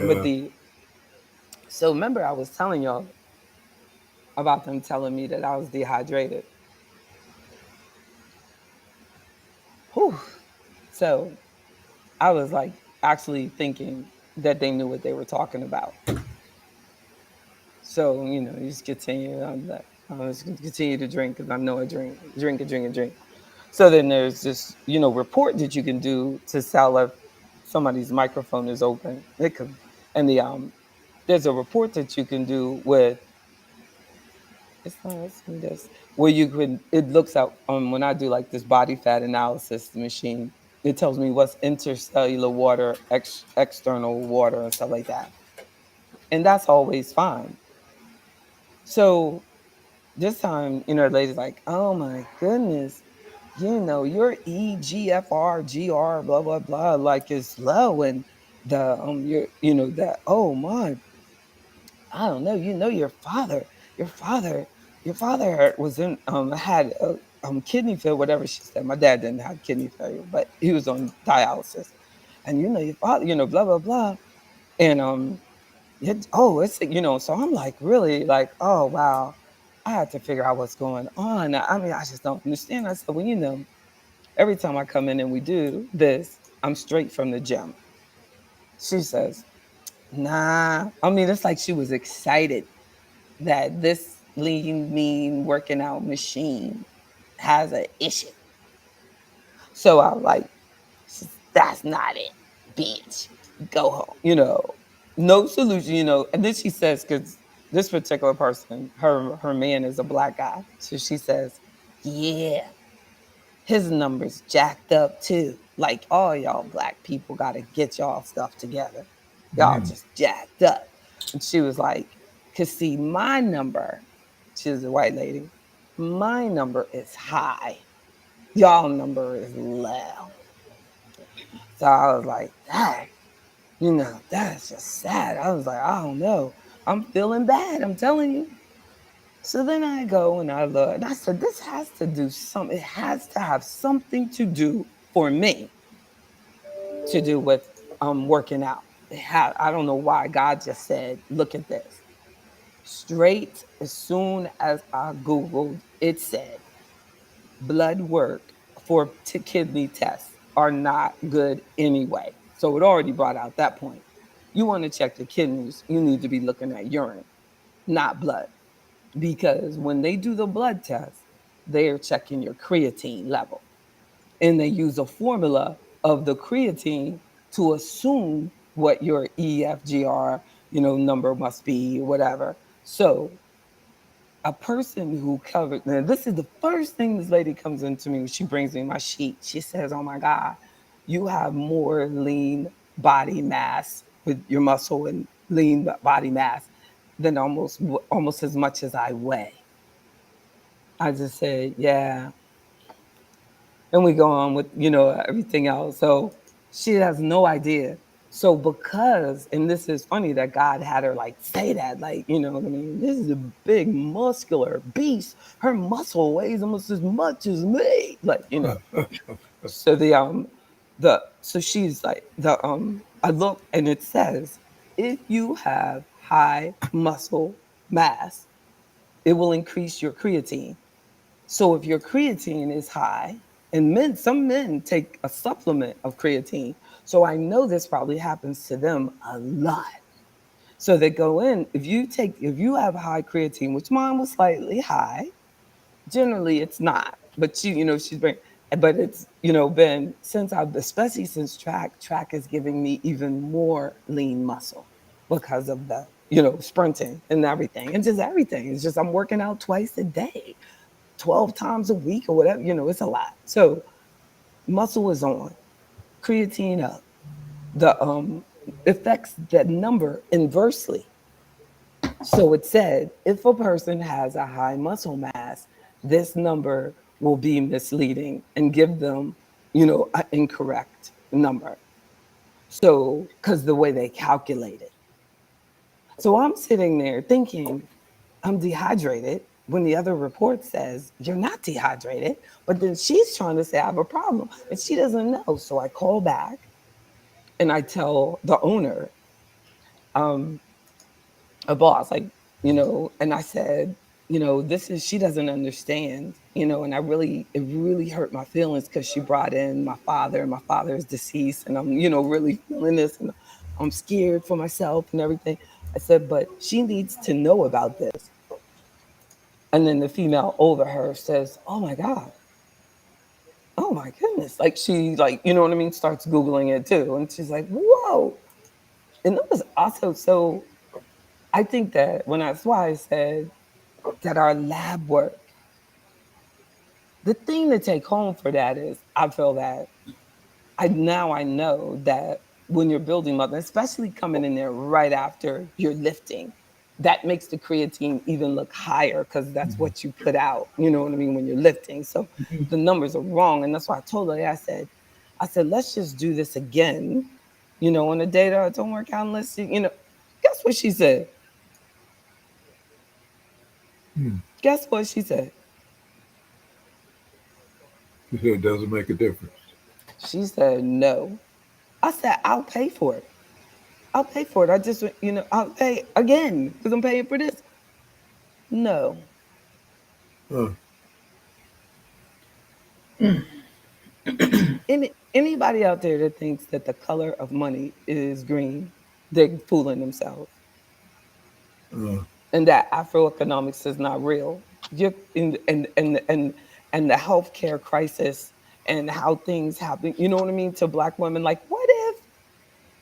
But yeah. the so remember I was telling y'all about them telling me that I was dehydrated. Whew. So I was like actually thinking that they knew what they were talking about. So, you just continue. I'm like, I was going to continue to drink because I know I drink and drink and drink. So then there's this, report that you can do to sell if somebody's microphone is open. It could, and there's a report that you can do with, it's not asking this, where you could, it looks out, when I do like this body fat analysis machine, it tells me what's intercellular water, external water, and stuff like that. And that's always fine. So this time, the lady's like, oh my goodness, your EGFR, blah, blah, blah, like is low. And oh my, I don't know, your father, your father was had a kidney failure, whatever she said. My dad didn't have kidney failure, but he was on dialysis. And your father, blah, blah, blah. And so I'm like, really, like, oh wow, I had to figure out what's going on. I mean, I just don't understand. I said, well, every time I come in and we do this, I'm straight from the gym. She says, nah. I mean, it's like she was excited that this lean, mean working out machine has an issue. So I was like, that's not it, bitch. Go home. No solution. And then she says, because this particular person, her man is a black guy. So she says, yeah, his numbers jacked up too. Like all y'all black people gotta get y'all stuff together. Y'all Mm, just jacked up. And she was like, cause see, my number, she's a white lady, my number is high. Y'all number is low. So I was like, dang, that's just sad. I was like, I don't know. I'm feeling bad. I'm telling you. So then I go and I look, and I said, this has to do something. It has to have something to do for me to do with working out. I don't know why God just said, look at this. Straight as soon as I Googled, it said blood work for kidney tests are not good anyway. So it already brought out that point. You want to check the kidneys, you need to be looking at urine, not blood. Because when they do the blood test, they are checking your creatine level. And they use a formula of the creatine to assume what your EFGR, number must be, whatever. So a person who covered, now this is the first thing this lady comes into me when she brings me my sheet. She says, "Oh my God, you have more lean body mass with your muscle and lean body mass than almost as much as I weigh." I just said, "Yeah." And we go on with, everything else. So she has no idea. So because, and this is funny that God had her like say that, like, you know what I mean? This is a big muscular beast. Her muscle weighs almost as much as me. Like, So so she's like I look and it says if you have high muscle mass, it will increase your creatine. So if your creatine is high, and some men take a supplement of creatine. So I know this probably happens to them a lot. So they go in, if you have high creatine, which mine was slightly high, generally it's not, but she's been, but it's, been since I've, especially since track is giving me even more lean muscle because of the, sprinting and everything and just everything. It's just I'm working out twice a day. 12 times a week or whatever, it's a lot. So muscle is on, creatine up. The affects that number inversely. So it said if a person has a high muscle mass, this number will be misleading and give them, an incorrect number. So, because the way they calculate it. So I'm sitting there thinking, I'm dehydrated when the other report says you're not dehydrated. But then she's trying to say I have a problem and she doesn't know. So I call back and I tell the owner, um, a boss, like, and I said, this is, she doesn't understand, and it really hurt my feelings because she brought in my father and my father is deceased and I'm, really feeling this and I'm scared for myself and everything. I said, but she needs to know about this. And then the female over her says, "Oh my God, oh my goodness." Like she like, you know what I mean, starts Googling it too. And she's like, "Whoa." And it was also so I think that that's why I said that our lab work, the thing to take home for that is I feel that I know that when you're building muscle, especially coming in there right after you're lifting, that makes the creatine even look higher because that's Mhm. what you put out. You know what I mean when you're lifting. So the numbers are wrong, and that's why I told her. I said, let's just do this again. On the data don't work out unless Guess what she said? Hmm. Guess what she said? She said it doesn't make a difference. She said no. I said I'll pay for it. I'll pay for it. I just, I'll pay again because I'm paying for this. No. Huh. Anybody out there that thinks that the color of money is green, they're fooling themselves. Uh, And that Afroeconomics is not real. You and the healthcare crisis and how things happen, you know what I mean, to black women. Like, what if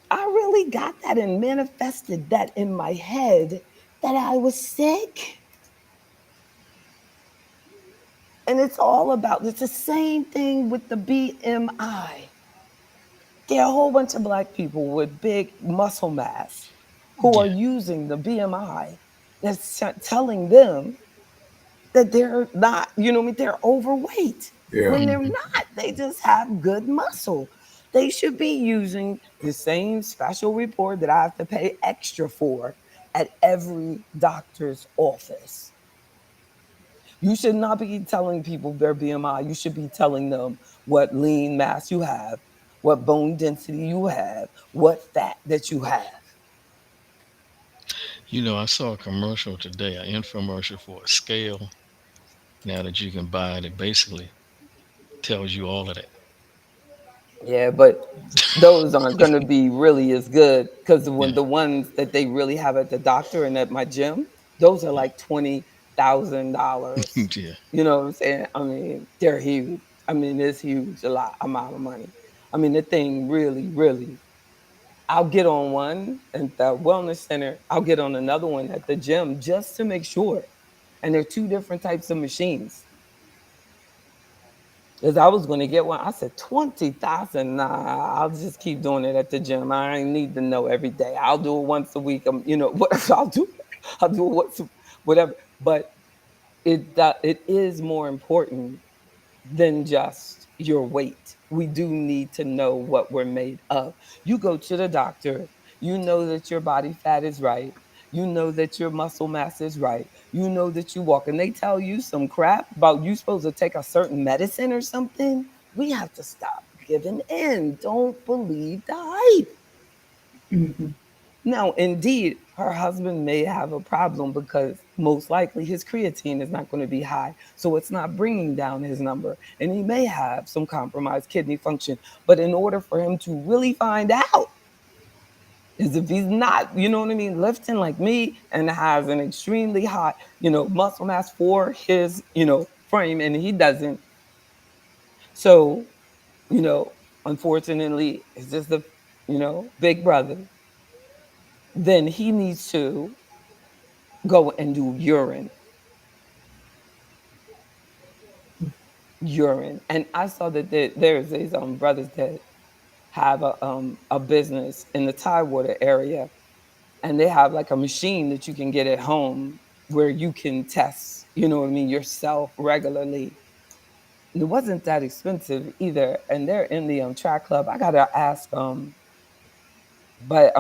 I really got that and manifested that in my head that I was sick? And it's the same thing with the BMI. There are a whole bunch of black people with big muscle mass who are Yeah. using the BMI that's telling them that they're not, I mean, they're overweight yeah. when they're Hmm. not. They just have good muscle. They should be using the same special report that I have to pay extra for at every doctor's office. You should not be telling people their BMI. You should be telling them what lean mass you have, what bone density you have, what fat that you have. I saw a commercial today, an infomercial for a scale now that you can buy that basically tells you all of that. Yeah, but those aren't going to be really as good because when Yeah. the ones that they really have at the doctor and at my gym, those are like $20,000. Yeah. You know what I'm saying? I mean, they're huge. I mean, it's huge, a lot amount of money. I mean, the thing really, really. I'll get on one at the wellness center. I'll get on another one at the gym just to make sure. And they're two different types of machines. Because I was going to get one. I said 20,000. Nah, I'll just keep doing it at the gym. I ain't need to know every day. I'll do it once a week. What I'll do. I'll do it once, whatever. But it is more important than just your weight. We do need to know what we're made of. You go to the doctor, you know that your body fat is right. You know that your muscle mass is right. You know that you walk, and they tell you some crap about you supposed to take a certain medicine or something. We have to stop giving in. Don't believe the hype. Mhm. Now, indeed, her husband may have a problem because most likely his creatine is not going to be high. So it's not bringing down his number. And he may have some compromised kidney function. But in order for him to really find out, is if he's not, you know what I mean, lifting like me and has an extremely high, muscle mass for his, frame, and he doesn't. So, you know, unfortunately, it's just the, big brother. Then he needs to go and do urine. And I saw that there's these brothers that have a business in the Tidewater area, and they have like a machine that you can get at home where you can test, you know what I mean, yourself regularly. And it wasn't that expensive either, and they're in the track club. I gotta ask but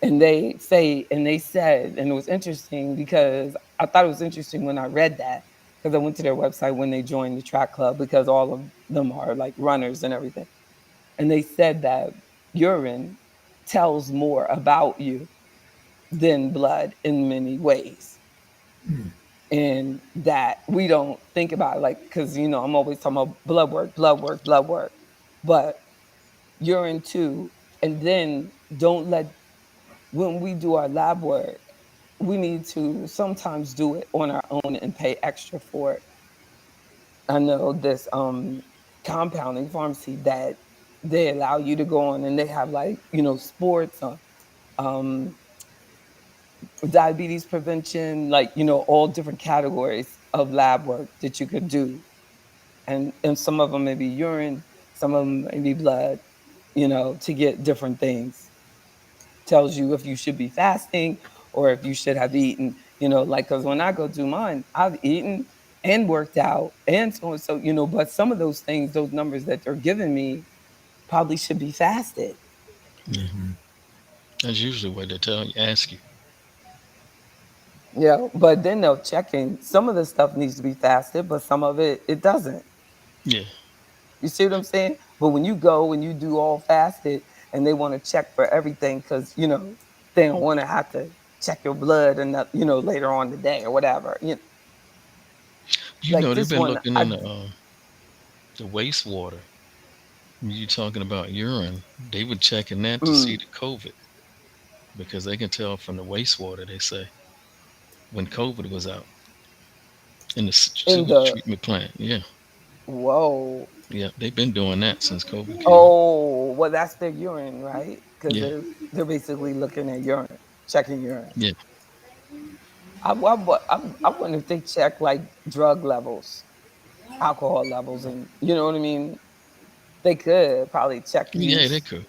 and they said, and it was interesting because I thought it was interesting when I read that, because I went to their website when they joined the track club, because all of them are like runners and everything. And they said that urine tells more about you than blood in many ways. And that we don't think about it, like, because I'm always talking about blood work, blood work, blood work. But urine too. And then don't let when we do our lab work, we need to sometimes do it on our own and pay extra for it. I know this compounding pharmacy that they allow you to go on, and they have like, sports, um, diabetes prevention, like, all different categories of lab work that you could do. And some of them may be urine, some of them may be blood, to get different things. Tells you if you should be fasting or if you should have eaten, like, because when I go do mine, I've eaten and worked out and so and so, but some of those things, those numbers that they're giving me probably should be fasted. Yeah. That's usually what they tell you, ask you. But then they'll checking some of the stuff needs to be fasted, but some of it doesn't. Yeah. You see what I'm saying? But when you go and you do all fasted and they want to check for everything, because they don't want to have to check your blood and later on the day or whatever. You Like know, they've this been one, looking in the wastewater. You talking about urine? They were checking that to see mm, the COVID because they can tell from the wastewater. They say when COVID was out in the in sewage the treatment plant. Yeah, whoa. yeah, they've been doing that since COVID came out. Oh, well, that's their urine, right? Because Yeah, they're basically looking at urine, checking urine. yeah. I wonder if they check like drug levels, alcohol levels, and you know what I mean. They could probably check Yeah, they use could.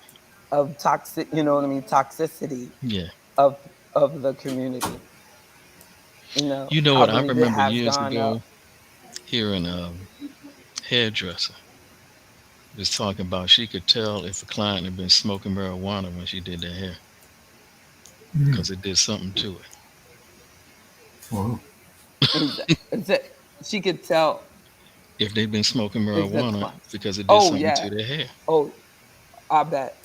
of toxic, you know what I mean, toxicity Yeah. of of the community. You know I what? I believe it remember has years gone ago up. hearing hairdresser was talking about she could tell if a client had been smoking marijuana when she did their hair because it did something to it. Wow. Is that she could tell If they've been smoking is the marijuana clock. because it did Oh something yeah. to their hair. Oh, I bet.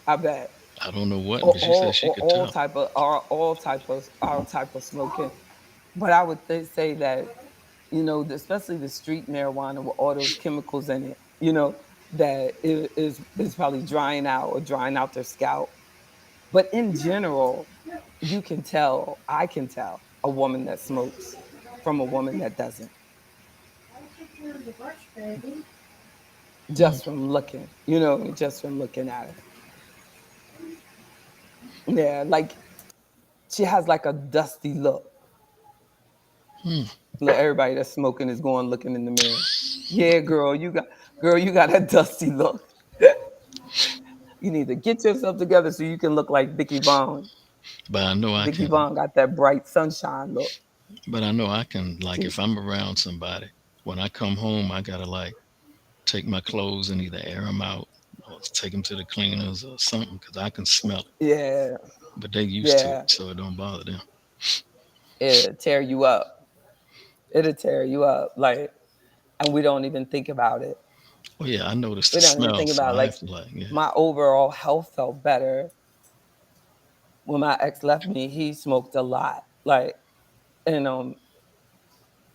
I bet. I don't know what, Or but she said she could all tell. type of all type of smoking. But I would say that especially the street marijuana with all those chemicals in it, that is probably drying out their scalp. But in general, I can tell a woman that smokes from a woman that doesn't, Here's the brush, baby. Hmm. just from looking, just from looking at her. Yeah, like she has like a dusty look. Hmm. Look, everybody that's smoking is going looking in the mirror. Yeah, girl, you got a dusty look. You need to get yourself together so you can look like Vicky Vaughn. But I know I Vicky can. Vaughn got that bright sunshine look. But I know I can. Like She, if I'm around somebody, when I come home, I gotta like take my clothes and either air them out or take them to the cleaners or something because I can smell it. yeah, But they used to it, yeah, so it don't bother them. it'll tear you up. It'll tear you up. Like, and we don't even think about it. Oh yeah, I noticed the We don't even smell, think so about it. I Like, have to like yeah, my overall health felt better when my ex left me. He smoked a lot. Like, and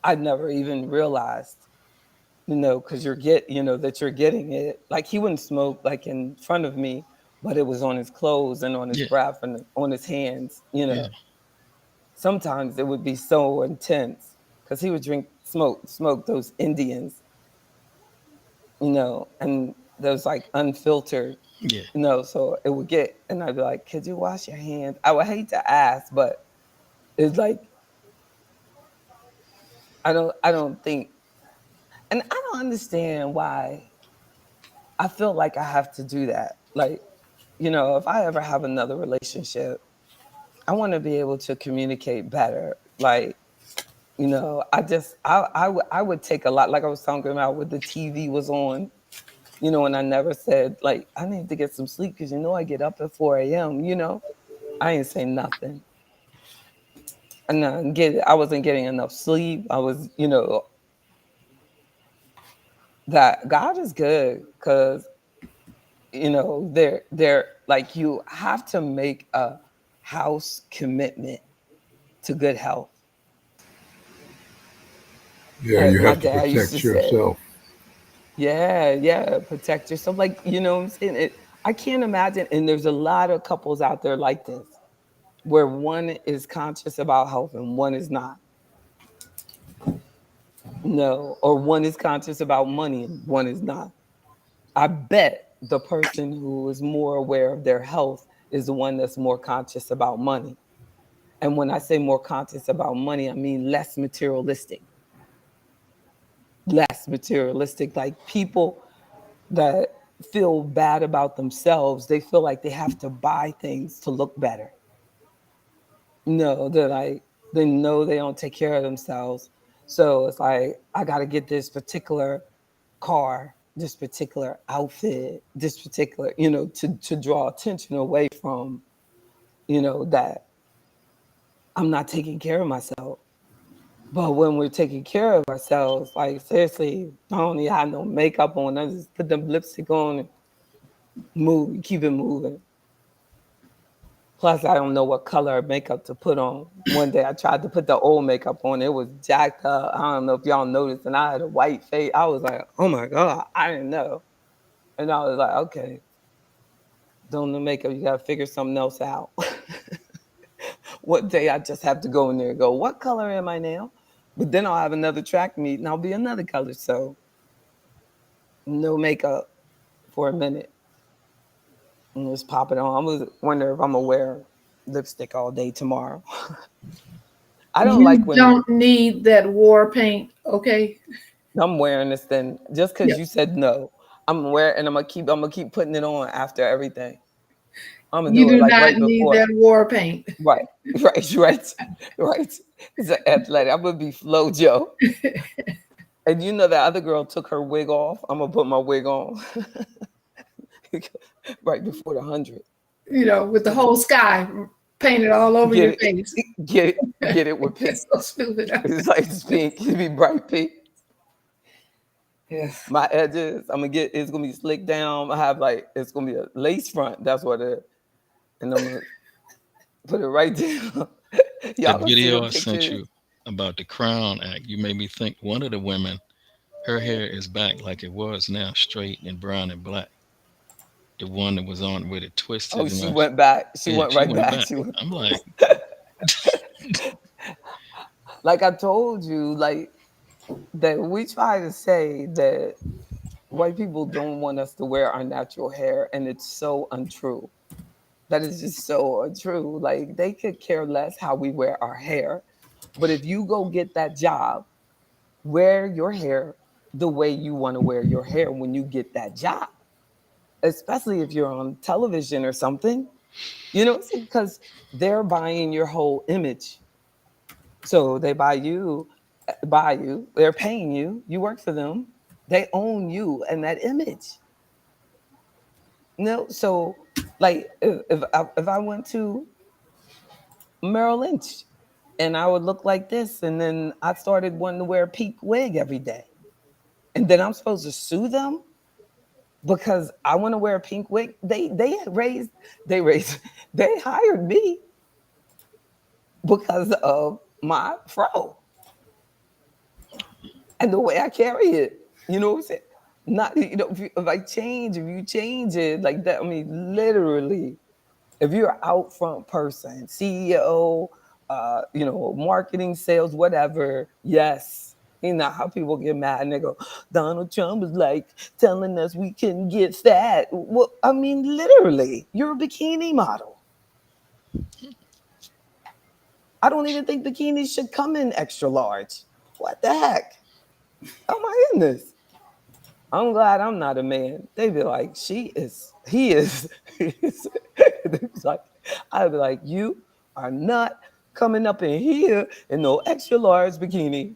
I never even realized, because that you're getting it. Like he wouldn't smoke like in front of me, but it was on his clothes and on his yeah, breath and on his hands. yeah, Sometimes it would be so intense because he would smoke those Indians, and those like unfiltered, yeah, so it would get, and I'd be like, could you wash your hands? I would hate to ask, but it's like, I don't think, and I don't understand why I feel like I have to do that. Like, if I ever have another relationship, I want to be able to communicate better. Like, I would take a lot, like I was talking about when the TV was on, and I never said, like, I need to get some sleep because I get up at 4 a.m., I ain't say nothing. And I wasn't getting enough sleep. I was, that God is good because, they're like, you have to make a house commitment to good health. Yeah, Like you my have to dad used to protect say, yourself. yeah, yeah, protect yourself. Like, what I'm saying? I can't imagine. And there's a lot of couples out there like this, where one is conscious about health and one is not. No, or one is conscious about money and one is not. I bet the person who is more aware of their health is the one that's more conscious about money. And when I say more conscious about money, I mean less materialistic. Less materialistic. Like people that feel bad about themselves, they feel like they have to buy things to look better. No, they're like, they know they don't take care of themselves. So it's like, I got to get this particular car, this particular outfit, this particular, to draw attention away from, that I'm not taking care of myself. But when we're taking care of ourselves, like seriously, I don't even have no makeup on. I just put the lipstick on and move, keep it moving. Plus, I don't know what color of makeup to put on. One day I tried to put the old makeup on. It was jacked up. I don't know if y'all noticed. And I had a white face. I was like, oh my God, I didn't know. And I was like, okay, doing the makeup, you got to figure something else out. One day I just have to go in there and go, what color am I now? But then I'll have another track meet and I'll be another color. So no makeup for a minute and just pop it on. I was wondering if I'm going to wear lipstick all day tomorrow. I don't You like when don't need that war paint, okay? I'm wearing this thing just Yeah. because you said no. I'm wearing and I'm gonna keep putting it on after everything. I'm gonna You do it do like not right need before. that war paint. Right, right, right. It's an athletic. I'm gonna be Flo Joe. And that other girl took her wig off. I'm gonna put my wig on right before the 100. With the whole sky painted all over Get your it, face. get it with pink. It's so stupid. It's like it's pink. It be bright pink. Yes. My edges, it's gonna be slicked down. I have like it's gonna be a lace front. That's what it is. And I'm gonna put it right there. that Y'all gonna see the video I sent pictures. you. about the Crown Act, you made me think one of the women, her hair is back like it was now, straight and brown and black. The one that was on with it Oh, twisted she around. went back. She Yeah, went she right went back. back. I'm like, Like I told you, like that we try to say that white people don't want us to wear our natural hair, and it's so untrue. That is just so untrue. Like they could care less how we wear our hair. But if you go get that job, wear your hair the way you want to wear your hair when you get that job, especially if you're on television or something. You know, because they're buying your whole image. So they buy you, they're paying you, you work for them, they own you and that image. No, so like if I went to Merrill Lynch and I would look like this, and then I started wanting to wear a pink wig every day, and then I'm supposed to sue them because I want to wear a pink wig. They raised they hired me because of my fro and the way I carry it. You know what I'm saying? Not if you change it like that. I mean, literally, if you're an out front person, CEO, marketing, sales, whatever, yes. You know how people get mad and they go, Donald Trump was like telling us we couldn't get fat. Well, I mean, literally, you're a bikini model. I don't even think bikinis should come in extra large. What the heck? Oh my goodness. I'm glad I'm not a man. They'd be like, he is. They'd be like, I'd be like, you are not coming up in here in no extra large bikini.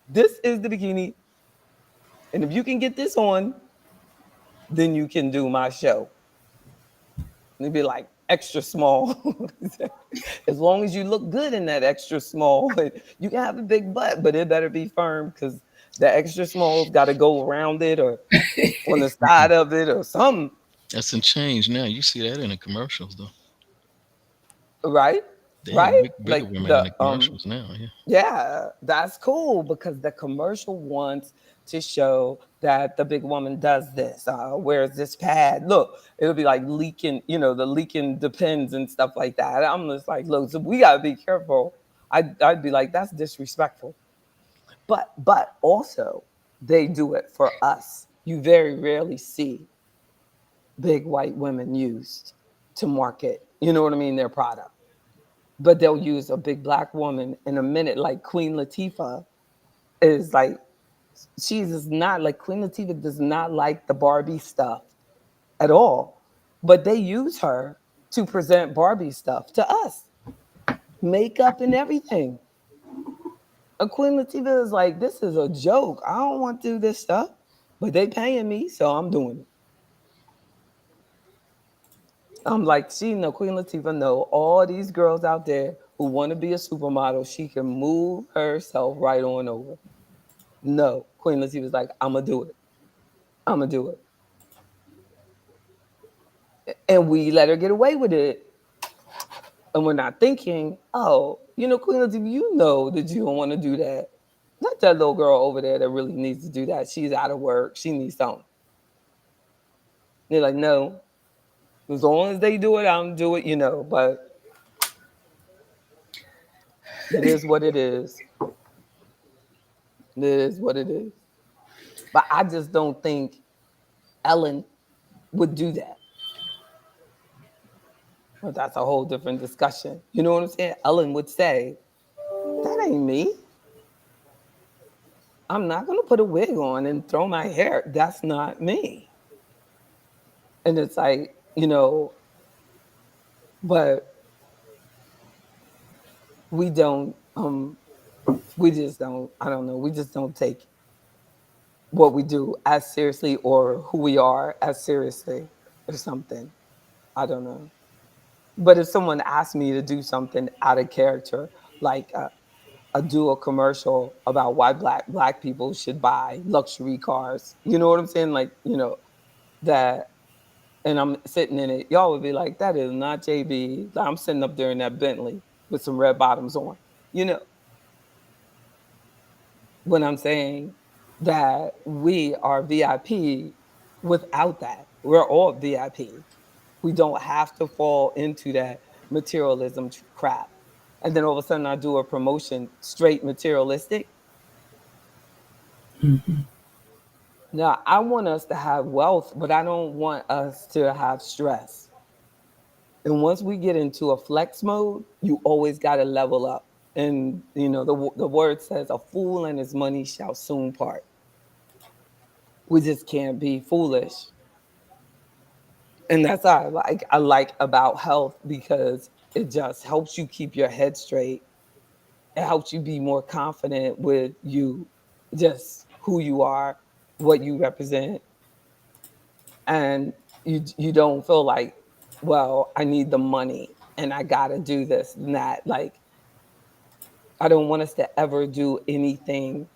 This is the bikini. And if you can get this on, then you can do my show. And they'd be like, extra small. As long as you look good in that extra small, you can have a big butt, but it better be firm because the extra small's got to go around it or on the side of it or something. that's in change now. You see that in the commercials though. Right? They have Right? bigger Like women in the the commercials now. Yeah. yeah, that's cool because the commercial wants to show that the big woman does this. Where's this pad? Look, it'll be like leaking, the leaking depends and stuff like that. I'm just like, look, so we gotta be careful. I'd be like, that's disrespectful. But also they do it for us. You very rarely see big white women used to market, you know what I mean, their product. But they'll use a big black woman in a minute, like Queen Latifah is like, she's is not like Queen Latifah does not like the Barbie stuff at all. But they use her to present Barbie stuff to us, makeup and everything. And Queen Latifah is like, this is a joke. I don't want to do this stuff, but they paying me, so I'm doing it. I'm like, she know Queen Latifah know all these girls out there who want to be a supermodel. She can move herself right on over. No, Queen Latifah's like, I'm gonna do it. I'm gonna do it, and we let her get away with it. And we're not thinking, oh, Queen Latifah, you know that you don't want to do that. Not that little girl over there that really needs to do that. She's out of work. She needs something. They're like, no, as long as they do it, I'm do it, But it is what it is. It is what it is. But I just don't think Ellen would do that. But that's a whole different discussion. You know what I'm saying? Ellen would say, that ain't me. I'm not going to put a wig on and throw my hair. That's not me. And it's like, but we don't, we just don't, I don't know, we just don't take what we do as seriously or who we are as seriously or something. I don't know. But if someone asked me to do something out of character, like do a commercial about why black people should buy luxury cars, you know what I'm saying? Like, that, and I'm sitting in it, y'all would be like, that is not JB. I'm sitting up there in that Bentley with some red bottoms on, you know. when I'm saying that we are VIP without that. We're all VIP. We don't have to fall into that materialism crap. And then all of a sudden I do a promotion straight materialistic. Mhm. Now, I want us to have wealth, but I don't want us to have stress. And once we get into a flex mode, you always got to level up. And the word says, "A fool and his money shall soon part." We just can't be foolish. And that's what I like about health, because it just helps you keep your head straight. It helps you be more confident with you, just who you are, what you represent, and you don't feel like, well, I need the money and I got to do this and that. Like, I don't want us to ever do anything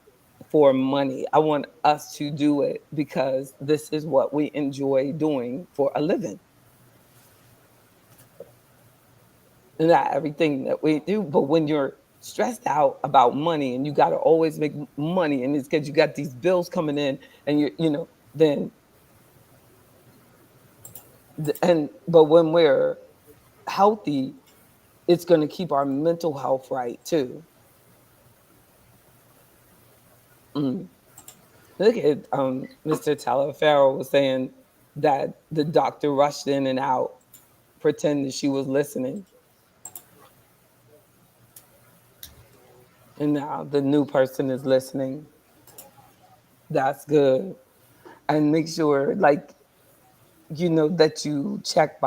for money. I want us to do it because this is what we enjoy doing for a living. And not everything that we do, but when you're stressed out about money and you got to always make money, and it's because you got these bills coming in, and then but when we're healthy, it's going to keep our mental health right too. Mm. Look at Mr. Talaferro was saying that the doctor rushed in and out, pretending she was listening, and now the new person is listening. That's good. And make sure, like, that you check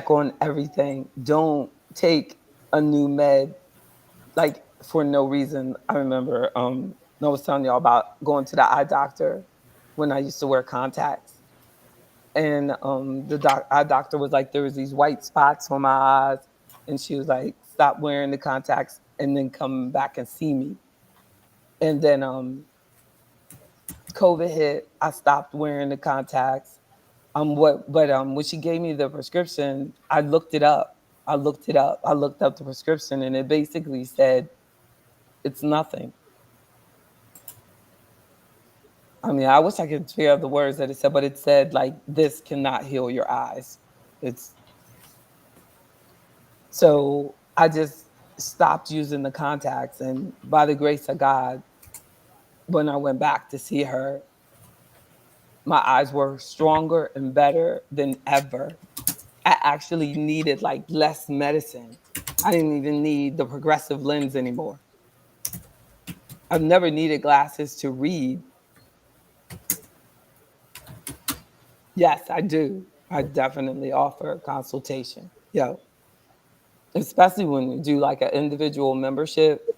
on everything. Don't take a new med like for no reason. I remember I was telling y'all about going to the eye doctor when I used to wear contacts. And the eye doctor was like, there was these white spots on my eyes, and she was like, stop wearing the contacts and then come back and see me. And then COVID hit, I stopped wearing the contacts. When she gave me the prescription, I looked it up. I looked up the prescription, and it basically said it's nothing. I mean, I wish I could figure out the words that it said, but it said like, this cannot heal your eyes. It's So I just stopped using the contacts, and by the grace of God, when I went back to see her, my eyes were stronger and better than ever. I actually needed like less medicine. I didn't even need the progressive lens anymore. I've never needed glasses to read. Yes, I do. I definitely offer a consultation. Yeah. Especially when you do like an individual membership,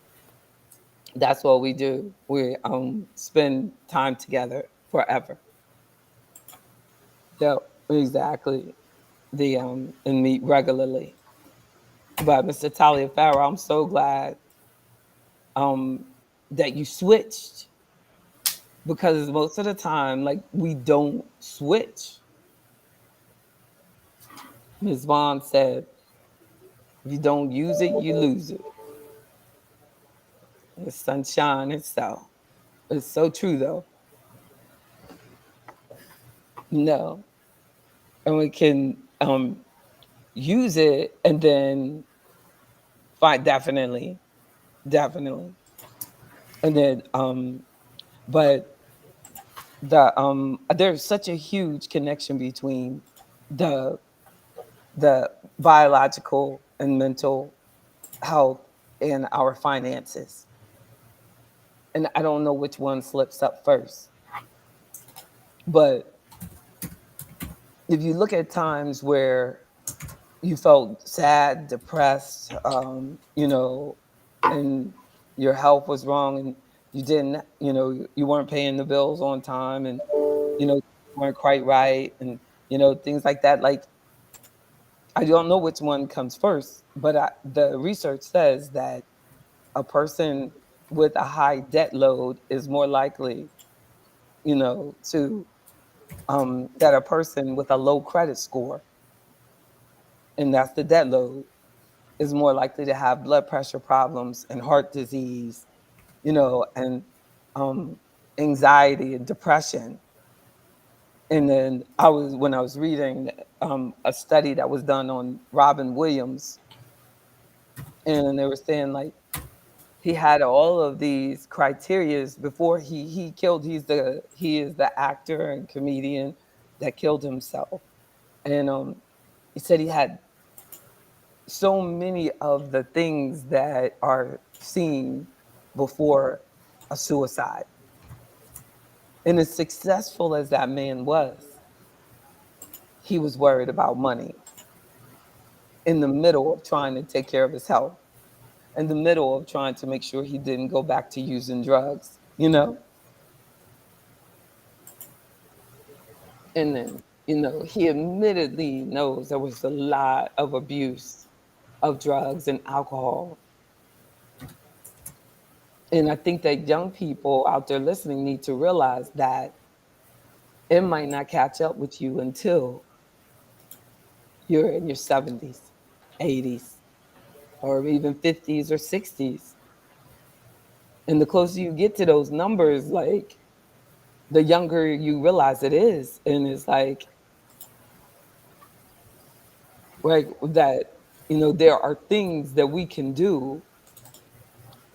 that's what we do. We spend time together forever. Yeah, exactly. And meet regularly. But Mr. Talia Farrow, I'm so glad um that you switched, because most of the time, like, we don't switch. Ms. Vaughn said, if you don't use it, you lose it. The sunshine itself. It's so true though. No. And we can use it and then find, definitely. And then but there's such a huge connection between the the biological and mental health and our finances. And I don't know which one slips up first. But if you look at times where you felt sad, depressed, and your health was wrong, and you didn't, you weren't paying the bills on time, and you weren't quite right, and things like that. Like, I don't know which one comes first, but the research says that a person with a high debt load is more likely, to that a person with a low credit score, and that's the debt load. is more likely to have blood pressure problems and heart disease, and um, anxiety and depression. And then when I was reading a study that was done on Robin Williams, and they were saying like he had all of these criterias before he killed. He is the actor and comedian that killed himself, and he said he had so many of the things that are seen before a suicide. And as successful as that man was, he was worried about money in the middle of trying to take care of his health, in the middle of trying to make sure he didn't go back to using drugs. And then, he admittedly knows there was a lot of abuse of drugs and alcohol. And I think that young people out there listening need to realize that it might not catch up with you until you're in your 70s, 80s, or even 50s or 60s. And the closer you get to those numbers, like the younger you realize it is. And it's like that, there are things that we can do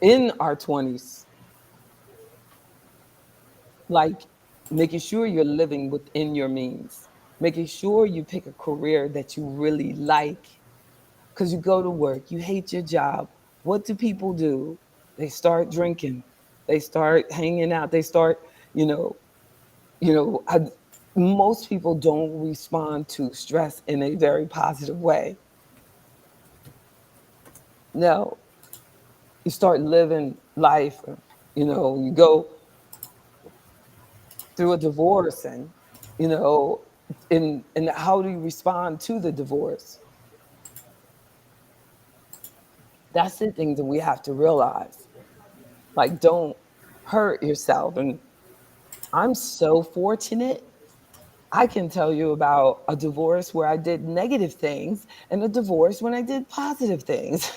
in our 20s, like making sure you're living within your means, making sure you pick a career that you really like. Because you go to work, you hate your job. What do people do? They start drinking, they start hanging out, they start, you know, most people don't respond to stress in a very positive way. No, you start living life, you go through a divorce, and you know and how do you respond to the divorce? That's the things that we have to realize. Like, don't hurt yourself. And I'm so fortunate. I can tell you about a divorce where I did negative things and a divorce when I did positive things.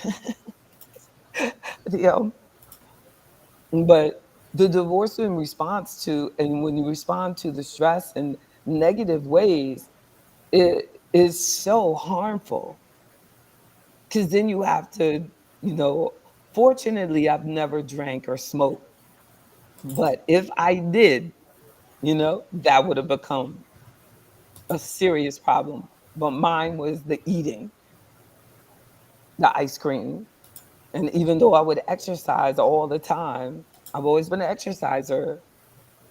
you know, but the divorce in response to, and when you respond to the stress in negative ways, it is so harmful, because then you have to, you know, fortunately, I've never drank or smoked. But if I did, that would have become a serious problem. But mine was the eating, the ice cream. And even though I would exercise all the time, I've always been an exerciser,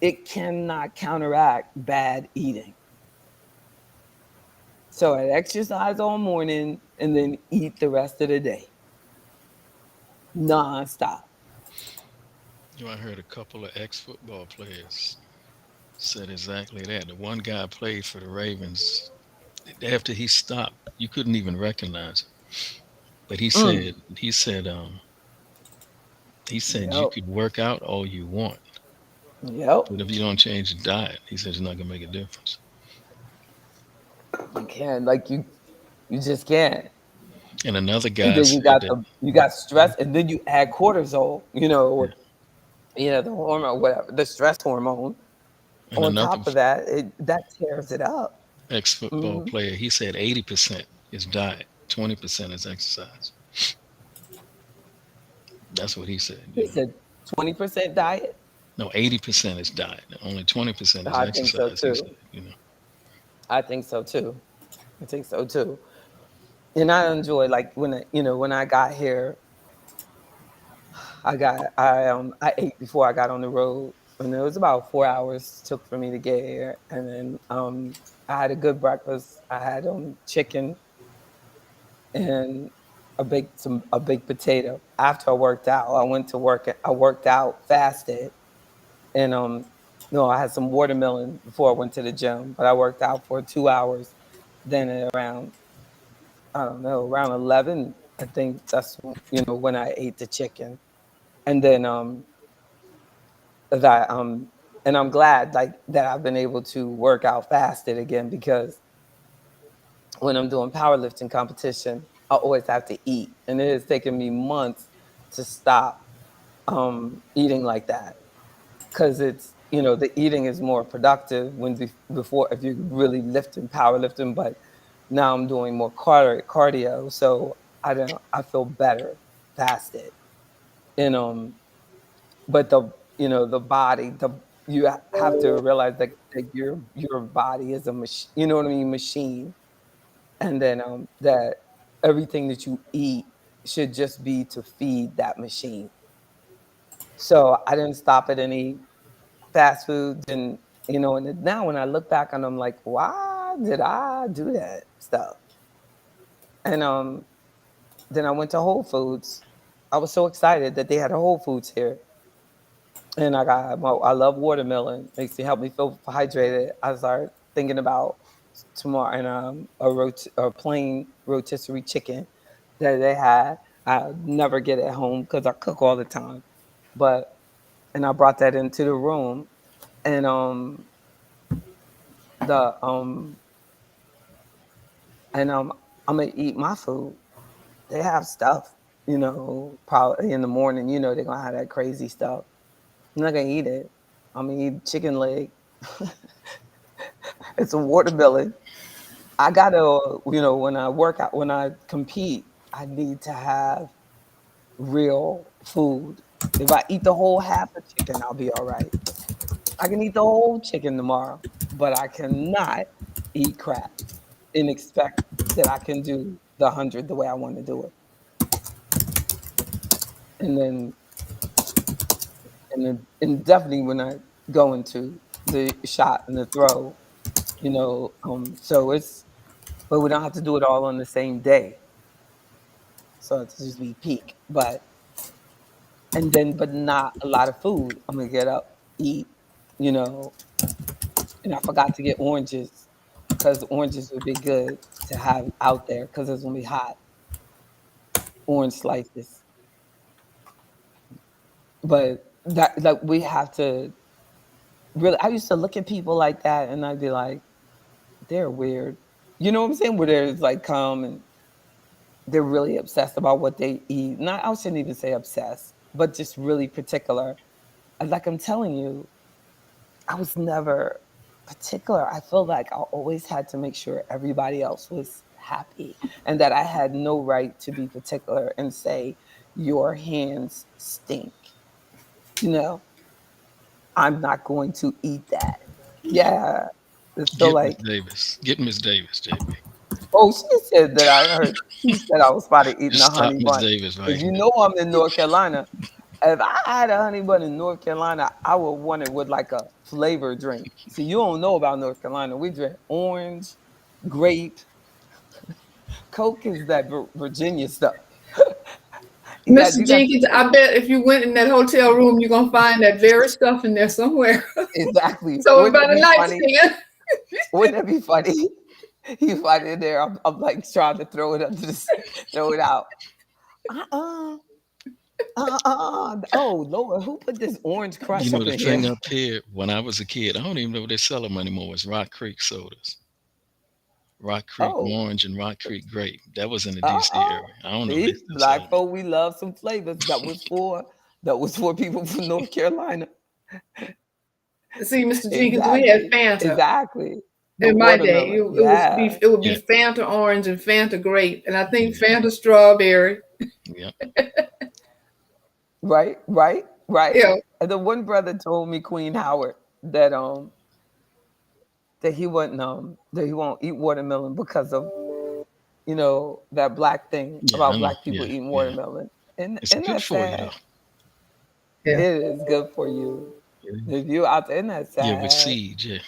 it cannot counteract bad eating. So I exercise all morning and then eat the rest of the day nonstop. I heard a couple of ex-football players said exactly that. The one guy played for the Ravens. After he stopped, you couldn't even recognize him. But Mm. he said you Yep. could work out all you want, Yep. but if you don't change the diet, he said it's not gonna make a difference. You can't, like, you just can't. And another And guy then you said got that, stress, and then you add cortisol, yeah. or the hormone, whatever, the stress hormone. And On another top of that, that tears it up. ex-football Mhm. player, he said 80% is diet, 20% is exercise. That's what he He said. said 20% diet. No, 80% is diet. Only 20% is I think so exercise, he said, too. I think so too. I think so too. And I enjoy, like, when I got here, I ate before I got on the road, and it was about 4 hours took for me to get here. And then I had a good breakfast. I had chicken and a baked potato. After I worked out, I went to work. I worked out, fasted, and no, I had some watermelon before I went to the gym. But I worked out for 2 hours. Then at around, I don't know, around 11, I think that's when I ate the chicken. And then that and I'm glad, like, that I've been able to work out fasted again, because when I'm doing powerlifting competition, I always have to eat, and it has taken me months to stop eating like that, because it's, the eating is more productive when before, if you're really lifting, powerlifting, but now I'm doing more cardio, so I feel better fasted. And but the body, have to realize that your body is a machine, you know what I mean, machine. And then that everything that you eat should just be to feed that machine. So I didn't stop at any fast foods, and and now when I look back and I'm like, why did I do that stuff? And then I went to Whole Foods. I was so excited that they had a Whole Foods here. And I love watermelon. Makes me help me feel hydrated. I started thinking about tomorrow, and a plain rotisserie chicken that they had. I never get at home because I cook all the time. But and I brought that into the room, and the and I'm gonna eat my food. They have stuff, probably in the morning. They're gonna have that crazy stuff. I'm not gonna eat it. I'm gonna eat chicken leg. It's a watermelon. I gotta, when I work out, when I compete, I need to have real food. If I eat the whole half a chicken, I'll be all right. I can eat the whole chicken tomorrow, but I cannot eat crap and expect that I can do the 100 the way I want to do it. And then, and definitely when I go into the shot and the throw, so but we don't have to do it all on the same day. So it's just be peak, but not a lot of food. I'm gonna get up, eat, you know, and I forgot to get oranges, because oranges would be good to have out there because it's gonna be hot. Orange slices, but that, like, we have to really. I used to look at people like that, and I'd be like, they're weird. You know what I'm saying? Where there's like come and they're really obsessed about what they eat. Not, I shouldn't even say obsessed, but just really particular. And like I'm telling you, I was never particular. I feel like I always had to make sure everybody else was happy, and that I had no right to be particular and say, your hands stink. You know, I'm not going to eat that. Yeah. So Get Miss like, Davis. Get Miss Davis, JB. oh, she said that I heard, she said I was probably eating Just a stop honey Miss bun. Davis Because right you here. know I'm in North Carolina. If I had a honey bun in North Carolina, I would want it with like a flavor drink. See, you don't know about North Carolina. We drink orange, grape. Coke is that Virginia stuff. Mr. You got Jenkins, I bet if you went in that hotel room, you're gonna find that very stuff in there somewhere. exactly. So Wouldn't by it the be funny? nightstand. Wouldn't it be funny? You find it there. I'm like trying to throw it throw it out. Uh-uh. Oh Lord, who put this orange You crush know up the in here? thing up here when I was a kid, I don't even know if they sell them anymore. Is Rock Creek sodas, Rock Creek Oh, orange and Rock Creek grape. That was in the DC uh-uh. area. I don't know if they See, still sell black them. folk, we love some flavors. That was for people from North Carolina. See, Mr. Jenkins, we had Exactly. Fanta Exactly. The in my day. watermelon. Yeah. It would be Yeah, Fanta orange and Fanta grape, and I think yeah, Fanta strawberry. yeah. Right, right, right. Yeah, And the one brother told me, Queen Howard, that that he won't eat watermelon because of, that black thing Yeah, I about know. black people Yeah, eating yeah. watermelon. And It's isn't good that for you though. sad? yeah. It is good for you. Yeah, If you out there, isn't that yeah, with sad? seeds. Yeah,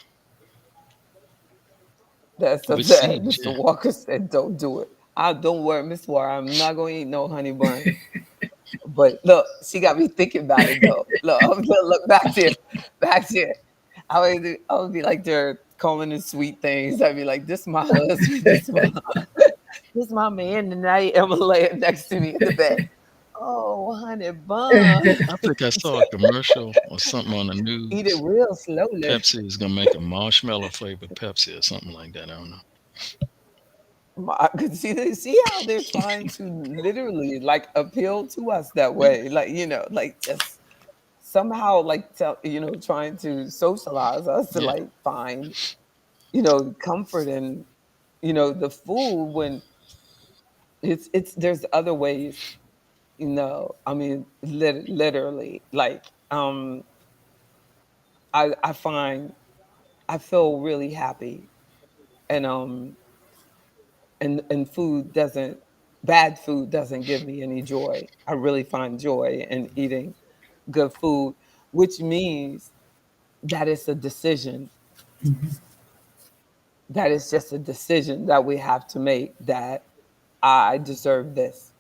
That's so with sad. seeds. Mr. Yeah, Walker said, don't do it. I don't worry, Miss Walker. I'm not gonna eat no honey bun. But look, she got me thinking about it though. Look, look back there, back there. I would be like they're calling it sweet things. I'd be like, this my husband, this my man tonight. Emma laying next to me in the bed. Oh, honey bun. I think I saw a commercial or something on the Eat it news. real slowly. Pepsi is gonna make a marshmallow flavored Pepsi or something like that. I don't know. see how they're trying to literally like appeal to us that way, like like just somehow like tell trying to socialize us to Yeah. like find comfort in the food when it's there's other ways. I mean, literally, like, I find I feel really happy, and food doesn't bad food doesn't give me any joy. I really find joy in eating good food, which means that it's a decision. That is just a decision that we have to make that I deserve this.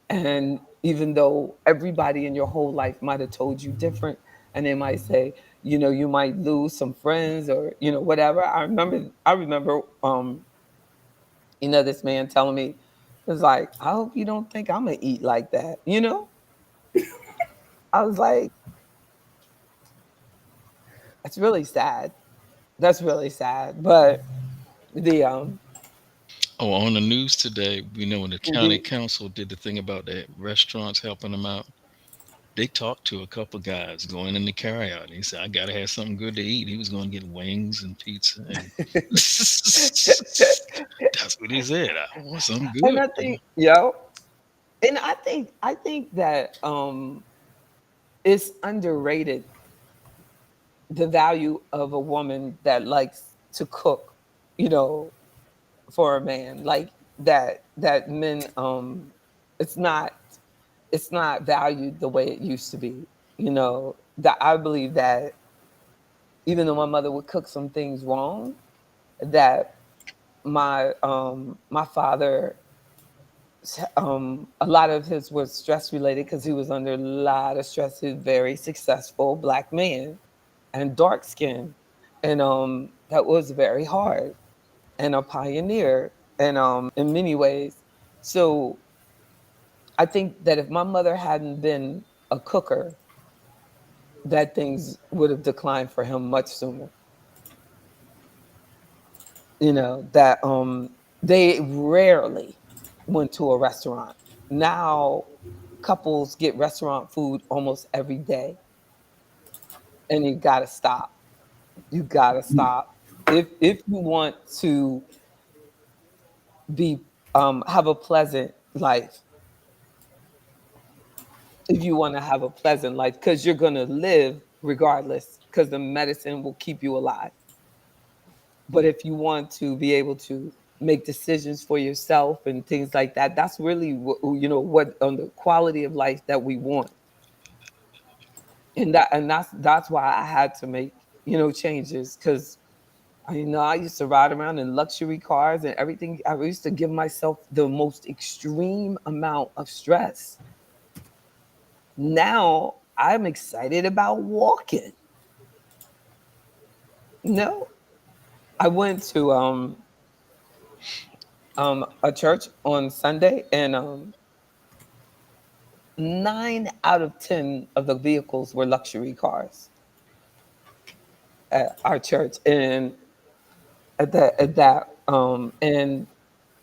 And even though everybody in your whole life might have told you different, and they might say, you might lose some friends or, whatever. I remember, this man telling me, it was like, I hope you don't think I'm gonna eat like that. I was like, that's really sad. That's really sad. But the Oh, on the news today, when the county the council did the thing about the restaurants helping them out, they talked to a couple guys going in the carryout. And he said, I got to have something good to eat. He was going to get wings and pizza. And that's what he said. I want something and good. I think, and I think that it's underrated the value of a woman that likes to cook, you know, for a man. Like that men it's not it's not valued the way it used to be. That I believe that even though my mother would cook some things wrong, that my father a lot of his was stress related because he was under a lot of stress. He's a very successful black man and dark skin, and that was very hard, and a pioneer, and in many ways. So I think that if my mother hadn't been a cooker, that things would have declined for him much sooner. That they rarely went to a restaurant. Now couples get restaurant food almost every day, and you got to stop. You got to stop. If you want to be have a pleasant life, if you want to have a pleasant life, because you're going to live regardless, because the medicine will keep you alive. But if you want to be able to make decisions for yourself and things like that, that's really what on the quality of life that we want. And that's why I had to make changes, because I used to ride around in luxury cars and everything. I used to give myself the most extreme amount of stress. Now I'm excited about walking. No, I went to a church on Sunday, and 9 out of 10 of the vehicles were luxury cars at our church, and and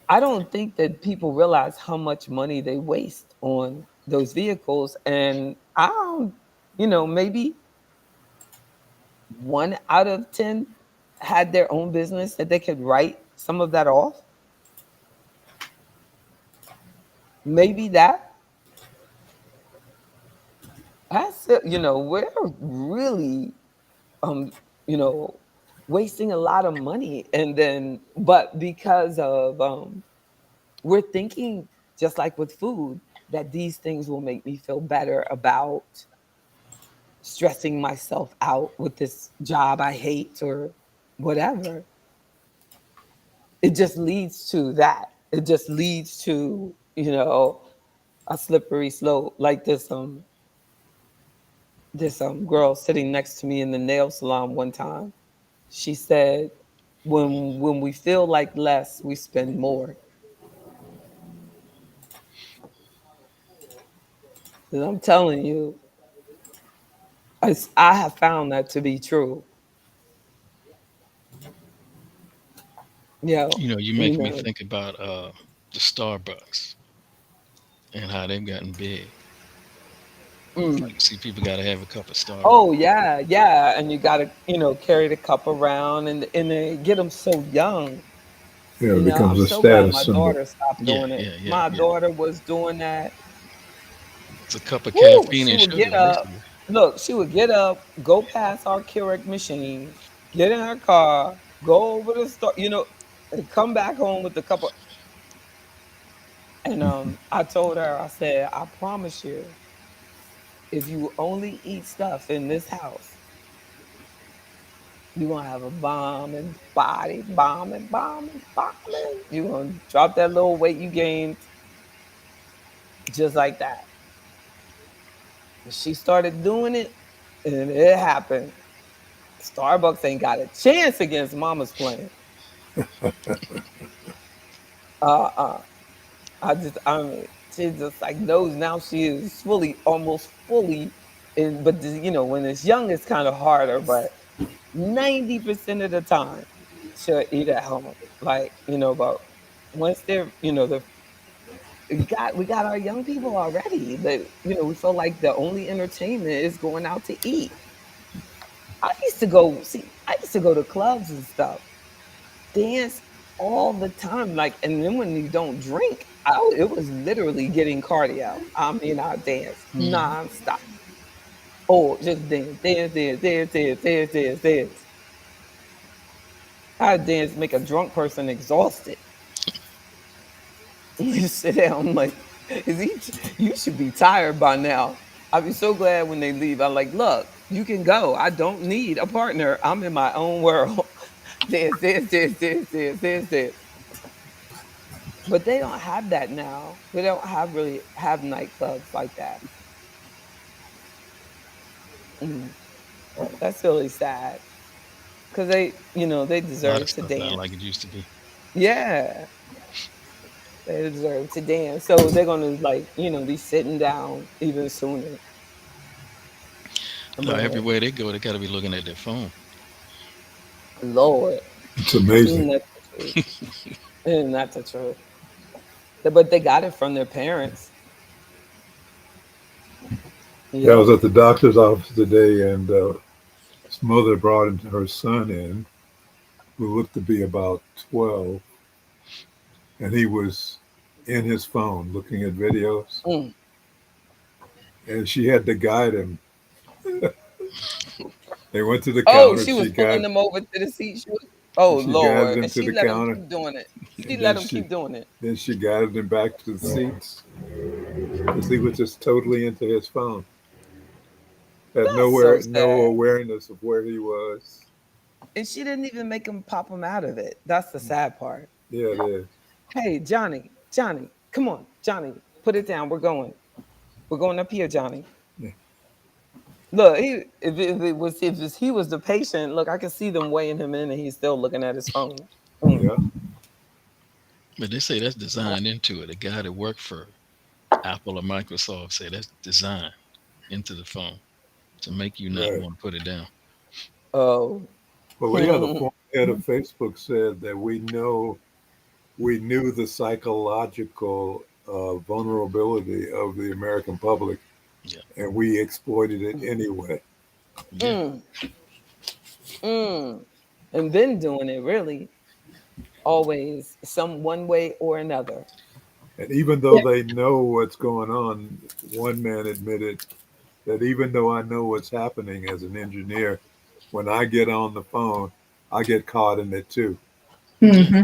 I don't think that people realize how much money they waste on those vehicles. And I don't, maybe 1 out of 10 had their own business that they could write some of that off. Maybe that's it. We're really um you know wasting a lot of money, and then but because of we're thinking, just like with food, that these things will make me feel better about stressing myself out with this job I hate or whatever. It just leads to that. It just leads to a slippery slope, like this girl sitting next to me in the nail salon one time. She said, when we feel like less, we spend more. And I'm telling you, I have found that to be true. Yeah, You you make me know. think about the Starbucks and how they've gotten big. Mm. Like, see, people got to have a cup of Oh Starbucks. yeah, yeah, and you gotta, carry the cup around, and they get them so young. Yeah, it I'm becomes a so glad my status symbol. daughter stopped Yeah, doing it. yeah, yeah, My yeah. daughter was doing that. It's a cup of Woo! caffeine She and would sugar, get up. basically. Look, she would get up, go past our Keurig machine, get in her car, go over to the store, and come back home with the cup of. And I told her, I said, I promise you, if you only eat stuff in this house, you're gonna have a bomb and body, bombing, bombing, bombing. You're gonna drop that little weight you gained just like that. And she started doing it, and it happened. Starbucks ain't got a chance against Mama's plan. Uh-uh. I mean, she just like knows now she is fully, almost fully, and but when it's young, it's kind of harder. But 90% of the time, she'll eat at home. Like but once they're, the we got our young people already. That we feel like the only entertainment is going out to eat. I used to go to clubs and stuff, dance all the time. Like, and then when you don't drink, it was literally getting cardio. I mean, I dance Hmm. nonstop. Oh, just dance, dance, dance, dance, dance, dance, dance, dance. I dance make a drunk person exhausted. You sit down like, you should be tired by now. I'd be so glad when they leave. I'm like, look, you can go. I don't need a partner. I'm in my own world. Dance, dance, dance, dance, dance, dance, dance. But they don't have that now. We don't really have nightclubs like that. Mm, that's really sad because they A lot of deserve to stuff not like dance. it used to be. Yeah, they deserve to dance. So they're gonna like be sitting down even sooner. Now, But everywhere they go, they got to be looking at their phone. Lord, It's amazing. isn't that the truth? Isn't that the truth? But they got it from their parents. Yeah, I was Yep. at the doctor's office today, and his mother brought her son in, who looked to be about 12, and he was in his phone looking at videos, Mm. and she had to guide him. They went to the Oh, counter. she was pulling them over to the seat. Oh She guided Lord, him and to she the let him counter, keep doing it. She and let him keep doing it. then she guided him back to the seats because he was just totally into his phone. Had That's so no sad. awareness of where he was. And she didn't even make him pop him out of it. That's the sad part. Yeah, it is. Hey, Johnny, Johnny, come on, Johnny, put it down. We're going. We're going up here, Johnny. Yeah, Look, he was the patient. Look, I can see them weighing him in, and he's still looking at his phone. Mm. yeah. But they say that's designed into it. A guy that worked for Apple or Microsoft said that's designed into the phone to make you not Right. want to put it down. Oh, Well, yeah, the former head of Facebook said that we knew the psychological vulnerability of the American public, Yeah, and we exploited it anyway. yeah. mm, mm. And been doing it really always some one way or another. And even though Yeah. they know what's going on, one man admitted that even though I know what's happening as an engineer, when I get on the phone, I get caught in it too. Yeah, Hmm.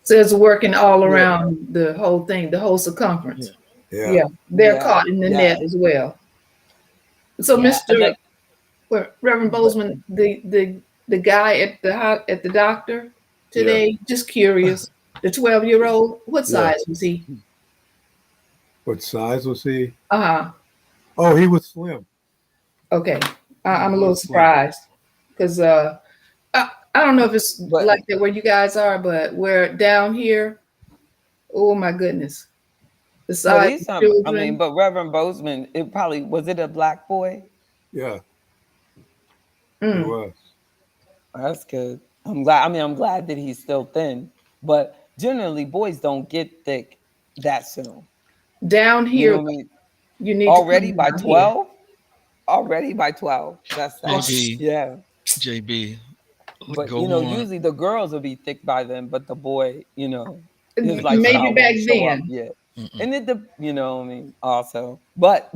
So it's working all Yeah, around the whole thing, the whole yeah. circumference. Yeah, Yeah, they're yeah, caught in the yeah, net as well. So, yeah. Mr. Like, Reverend but Bozeman, the guy at at the doctor yeah, today, just curious, the 12-year-old, what yeah. size was he? What size was he? Uh-huh. Oh, he was slim. Okay. Yeah, I'm a he little was slim. surprised because I don't know if it's but like that where you guys are, but where down here, oh my goodness, the but size he's of some. I mean, children. but Reverend Bozeman, it probably was it a black boy? Yeah, he Mm, was. That's good. I'm glad. I mean, I'm glad that he's still thin, but generally, boys don't get thick that soon. Down You know here, what I mean? you need to Already come by down here. 12. Already by 12. That's Oh, sad. JB, Yeah. JB, But go on. usually the girls will be thick by then, but the boy, his I, maybe lifestyle back won't show up then. yet. mm-mm. And I mean, also, but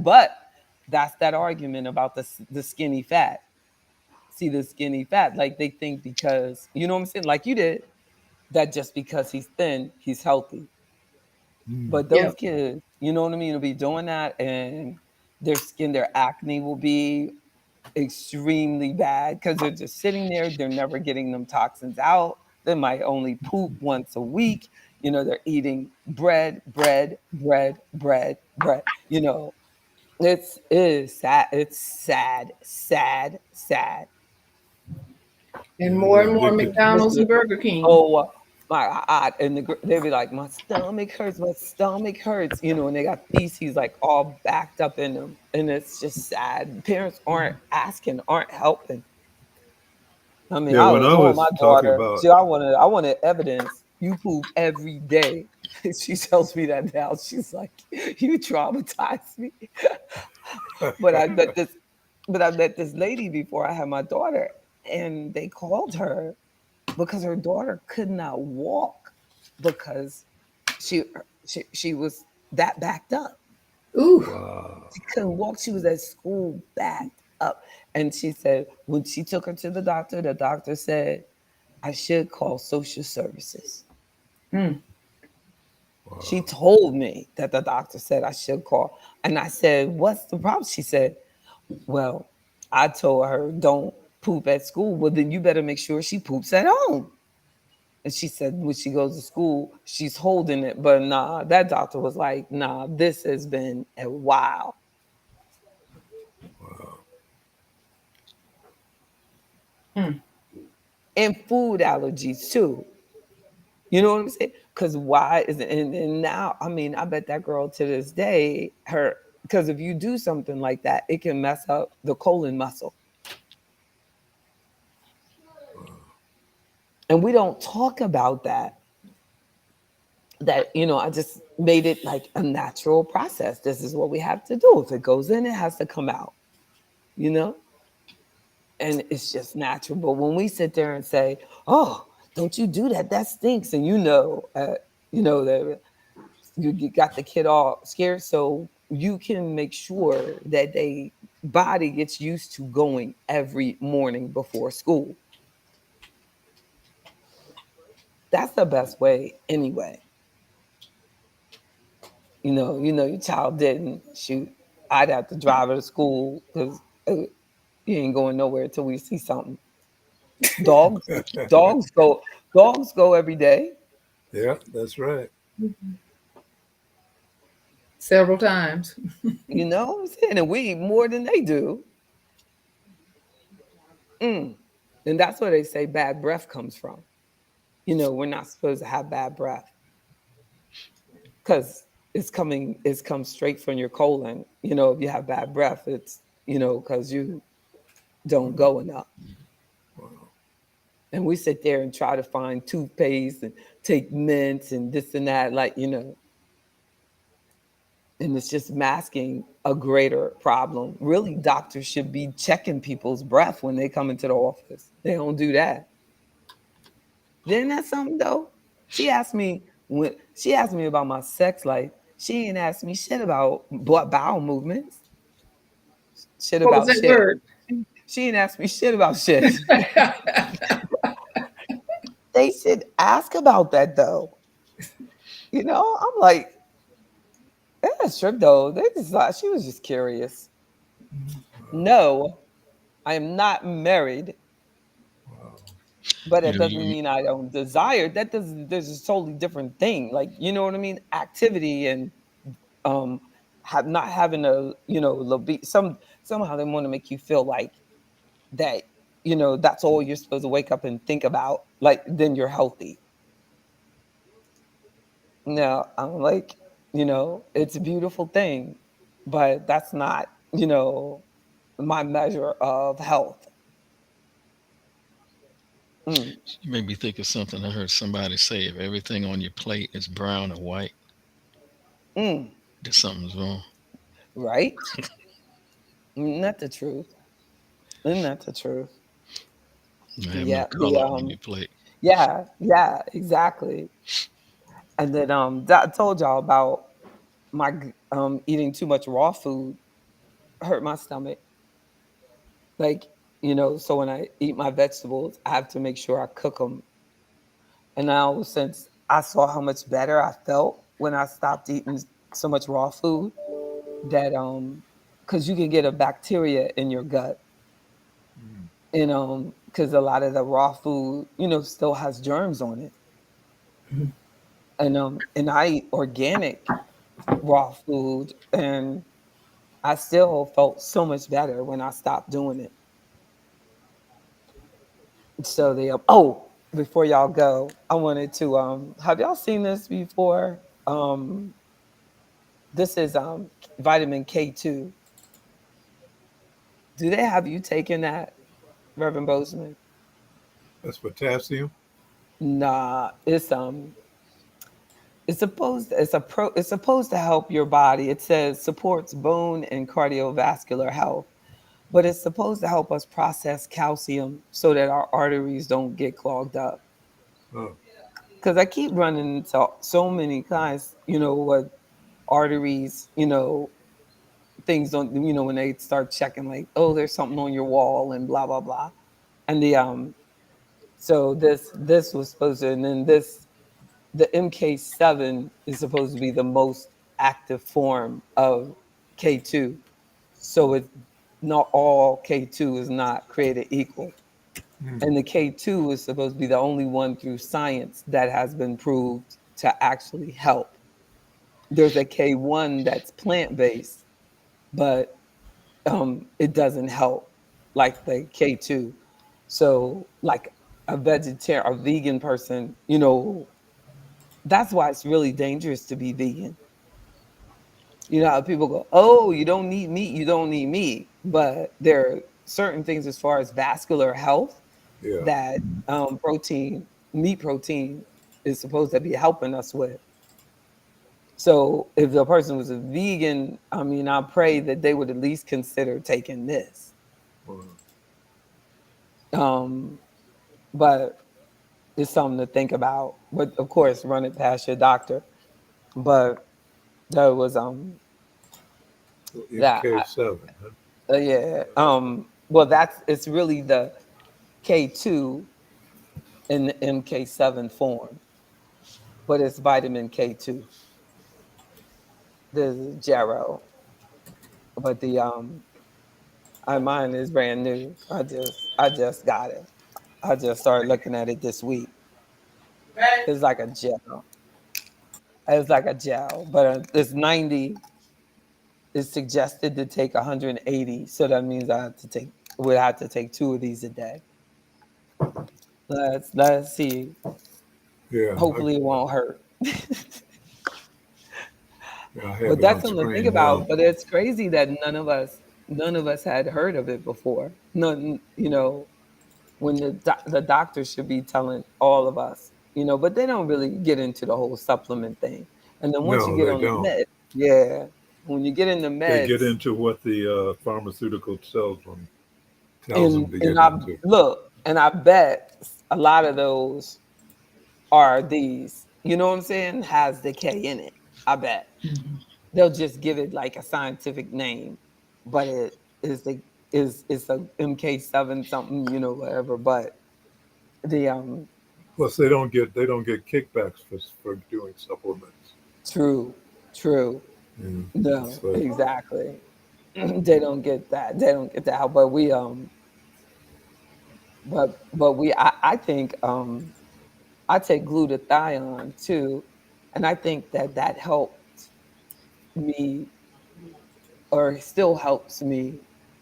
that's that argument about the skinny fat. See the skinny fat, like they think because you know what I'm saying, like you did, that just because he's thin, he's healthy. Mm. But Yeah. those kids, you know what I mean, will be doing that, and their skin, their acne will be extremely bad because they're just sitting there. They're never getting them toxins out. They might only poop once a week. They're eating bread, bread, bread, bread, bread. It is sad. It's sad, sad, sad. And they're And more addicted to McDonald's Mr. and Burger King. Oh, my God. And they'd be like, my stomach hurts, my stomach hurts, and they got feces like all backed up in them. And it's just sad. Parents aren't asking, aren't helping. I mean, yeah. I When was I on was my talking daughter. about See, I wanted evidence. You poop every day. She tells me that now. She's like, you traumatized me. But I met this, but I met this lady before I had my daughter, and they called her because her daughter could not walk because she she was that backed up. Ooh, wow, She couldn't walk. She was at school backed up. And she said when she took her to the doctor said, I should call social services. mm. She wow. told me that the doctor said I should call. And I said, what's the problem? She said, well, I told her don't poop at school. Well, then you better make sure she poops at home. And she said when she goes to school, she's holding it. But nah, that doctor was like, nah, this has been a while. Mm. And food allergies too. You know what I'm saying? Because why is it? And now, I mean, I bet that girl to this day, because if you do something like that, it can mess up the colon muscle. And we don't talk about that. I just made it like a natural process. This is what we have to do. If it goes in, it has to come out, you know? And it's just natural. But when we sit there and say, "Oh, don't you do that? That stinks," and that you got the kid all scared, so you can make sure that they body gets used to going every morning before school. That's the best way, anyway. Your child didn't shoot. I'd have to drive her to school because you ain't going nowhere until we see something. Dogs, dogs go, dogs go every day. Yeah, that's right. Several times. You know what I'm saying? And we eat more than they do. Mm. And that's where they say bad breath comes from. We're not supposed to have bad breath because it's come straight from your colon. If you have bad breath, it's, because you don't go enough. And we sit there and try to find toothpaste and take mints and this and that, like, and it's just masking a greater problem. Really, doctors should be checking people's breath when they come into the office. They don't do that. Then that's something though. She asked me about my sex life. She ain't asked me shit about bowel movements, shit What was about that shit. word? She ain't asked me shit about shit. They should ask about that though. I'm like, that's true though. They just thought she was just curious. No, I am not married, but You that know, doesn't you mean I don't desire. That doesn't. There's a totally different thing. Like you know what I mean? Activity and um, not having a libido. Somehow they want to make you feel like that. That's all you're supposed to wake up and think about. Like then you're healthy. No, I'm like it's a beautiful thing, but that's not my measure of health. Mm, You made me think of something I heard somebody say. If everything on your plate is brown or white, mm, then something's wrong. right? Isn't that the truth? Isn't that the truth? You have no Yeah, the color on your plate. yeah, yeah, exactly. And then I told y'all about my eating too much raw food hurt my stomach. Like, so when I eat my vegetables, I have to make sure I cook them. And now since I saw how much better I felt when I stopped eating so much raw food, that because you can get a bacteria in your gut, Mm. and because a lot of the raw food, still has germs on it. And I eat organic raw food, and I still felt so much better when I stopped doing it. So before y'all go, I wanted to have y'all seen this before? This is vitamin K2. Do they have you taking that, Reverend Bozeman? That's potassium. Nah, it's supposed to help your body. It says supports bone and cardiovascular health, but it's supposed to help us process calcium so that our arteries don't get clogged up. Oh, Because I keep running into so many guys, with arteries, things don't, when they start checking, like, oh, there's something on your wall and blah blah blah. And so this was supposed to, and then the MK7 is supposed to be the most active form of K2. So it's not all K2 is not created equal. mm. And the K2 is supposed to be the only one through science that has been proved to actually help. There's a K1 that's plant-based, but it doesn't help like the K2. So like a vegan person, that's why it's really dangerous to be vegan. How people go, oh, you don't need meat, you don't need meat. But there are certain things as far as vascular health Yeah. that meat protein is supposed to be helping us with. So if the person was a vegan, I mean, I pray that they would at least consider taking this. Well, Um, but it's something to think about. But of course, run it past your doctor. But there was that MK7. Huh? yeah. Well, it's really the K2 in the MK7 form, but it's vitamin K2. There's Jarrow, but mine is brand new. I just got it. I just started looking at it this week. It's like a gel. It's like a gel, but it's 90. It's suggested to take 180, so that means would have to take two of these a day. Let's see. Yeah, Hopefully, it won't hurt. I have But it that's on something to think screen about. now. But it's crazy that none of us had heard of it before. None, when the doctor should be telling all of us, but they don't really get into the whole supplement thing. And then once you No, get they on the don't. med, yeah, when you get in the They get meds, into what the pharmaceutical salesman tells them and to and get I into. look, and I bet a lot of those are these, you know what I'm saying, has the K in it. I bet they'll just give it like a scientific name, but it is the is it's a MK7 something, whatever. But the Plus, they don't get kickbacks for doing supplements. true, true. Yeah, it's No, like, exactly. They don't get that. They don't get that help. But I think I take glutathione too, and I think that helped me, or still helps me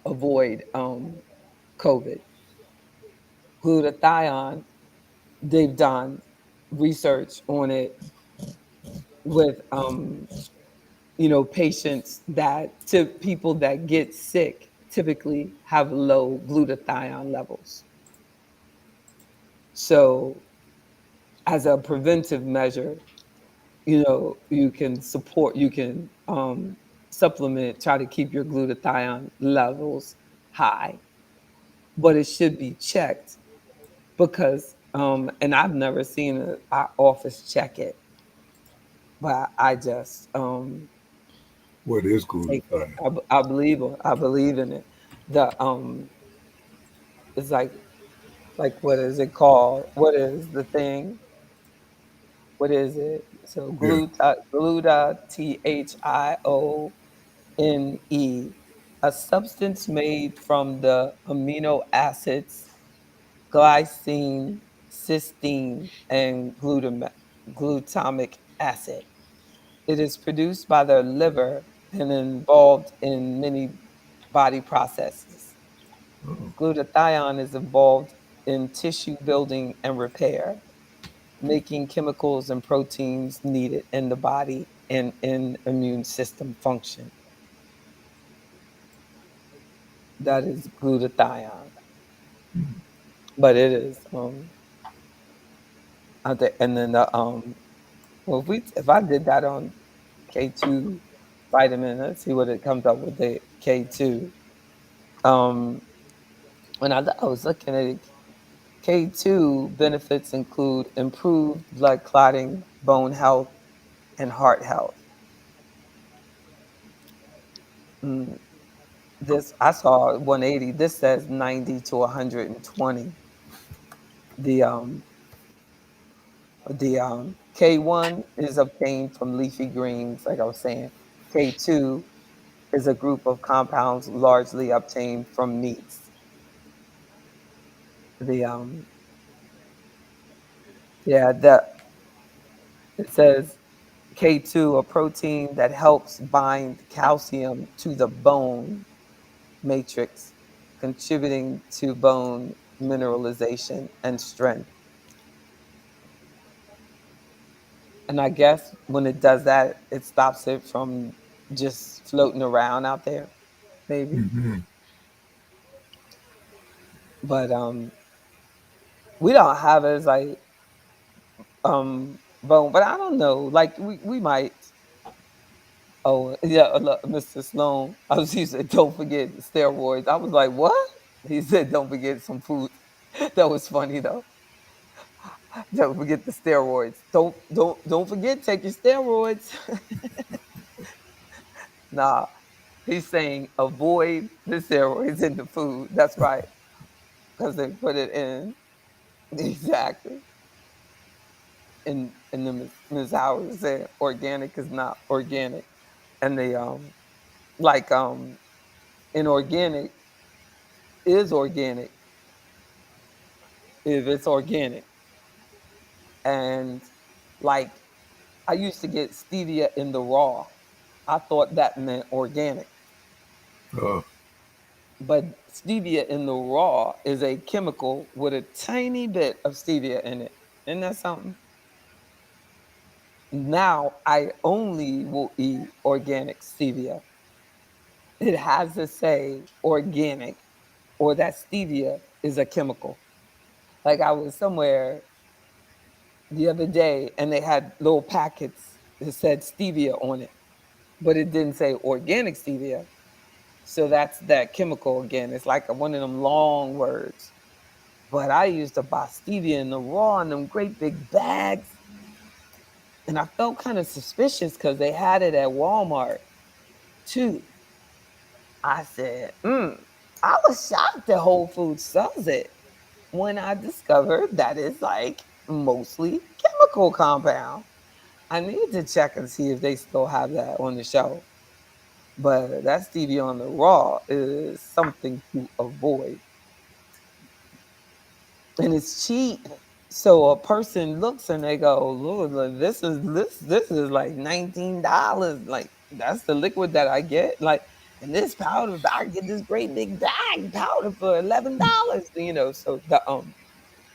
avoid COVID. Glutathione, they've done research on it with patients to people that get sick typically have low glutathione levels. So, as a preventive measure, you can support, you can supplement, try to keep your glutathione levels high, but it should be checked because, and I've never seen our office check it, but I just What is take it. glutathione? I believe in it. The it's like what is it called? What is the thing? What is it? So Yeah. glutathione, a substance made from the amino acids glycine, cysteine, and glutamic acid. It is produced by the liver and involved in many body processes. Oh. Glutathione is involved in tissue building and repair, making chemicals and proteins needed in the body and in immune system function. That is glutathione. But it is I think, and then the well, if I did that on K2 vitamin, let's see what it comes up with the K2. Um when I was looking at it, K2 benefits include improved blood clotting, bone health, and heart health. Mm, this I saw 180. This says 90 to 120. The K1 is obtained from leafy greens, like I was saying. K2 is a group of compounds largely obtained from meats. The yeah, it says K2, a protein that helps bind calcium to the bone matrix, contributing to bone mineralization and strength. And I guess when it does that, it stops it from just floating around out there, maybe. Hmm. But we don't have it as like bone, but I don't know. Like we might. Oh yeah, look, Mr. Sloan. He said, "Don't forget steroids." I was like, "What?" He said, "Don't forget some food." That was funny though. Don't forget the steroids. Don't forget take your steroids. Nah, he's saying avoid the steroids in the food. That's right, because they put it in exactly. And then Ms. Howard said organic is not organic, and they like inorganic is organic if it's organic. And like I used to get stevia in the raw. I thought that meant organic. Oh. But stevia in the raw is a chemical with a tiny bit of stevia in it. Isn't that something? Now I only will eat organic stevia. It has to say organic or that stevia is a chemical. Like I was somewhere the other day and they had little packets that said stevia on it, but it didn't say organic stevia. So that's that chemical again. It's like one of them long words. But I used to buy stevia in the raw in them great big bags. And I felt kind of suspicious because they had it at Walmart too. I said, I was shocked that Whole Foods sells it when I discovered that it's like mostly chemical compound. I need to check and see if they still have that on the shelf. But that stevia on the raw is something to avoid. And it's cheap. So a person looks and they go, "Lord, look, this is like $19. Like that's the liquid that I get. Like, and this powder, I get this great big bag powder for $11. So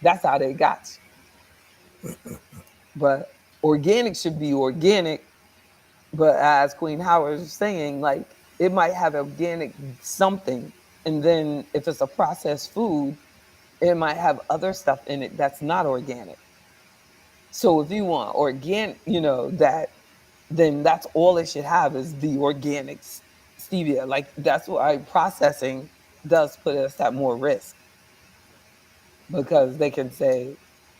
that's how they got you. But organic should be organic. But as Queen Howard was saying, like it might have organic something, and then if it's a processed food, it might have other stuff in it that's not organic. So if you want organic, that, then that's all it should have is the organic stevia. Like that's why processing does put us at more risk, because they can say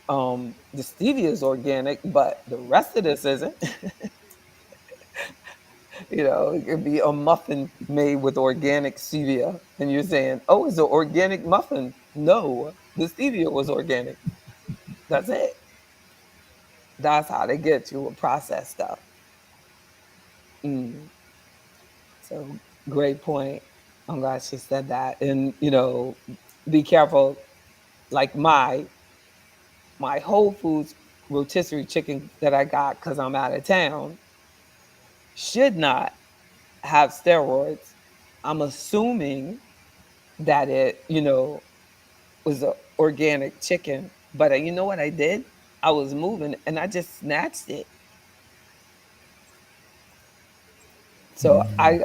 the stevia is organic, but the rest of this isn't. It could be a muffin made with organic stevia, and you're saying, "Oh, it's an organic muffin." No, the stevia was organic. That's it. That's how they get you with processed stuff. Mm. So great point. I'm glad she said that. And be careful. Like my Whole Foods rotisserie chicken that I got because I'm out of town should not have steroids. I'm assuming that it, was a organic chicken. But you know what I did? I was moving and I just snatched it. So Mm.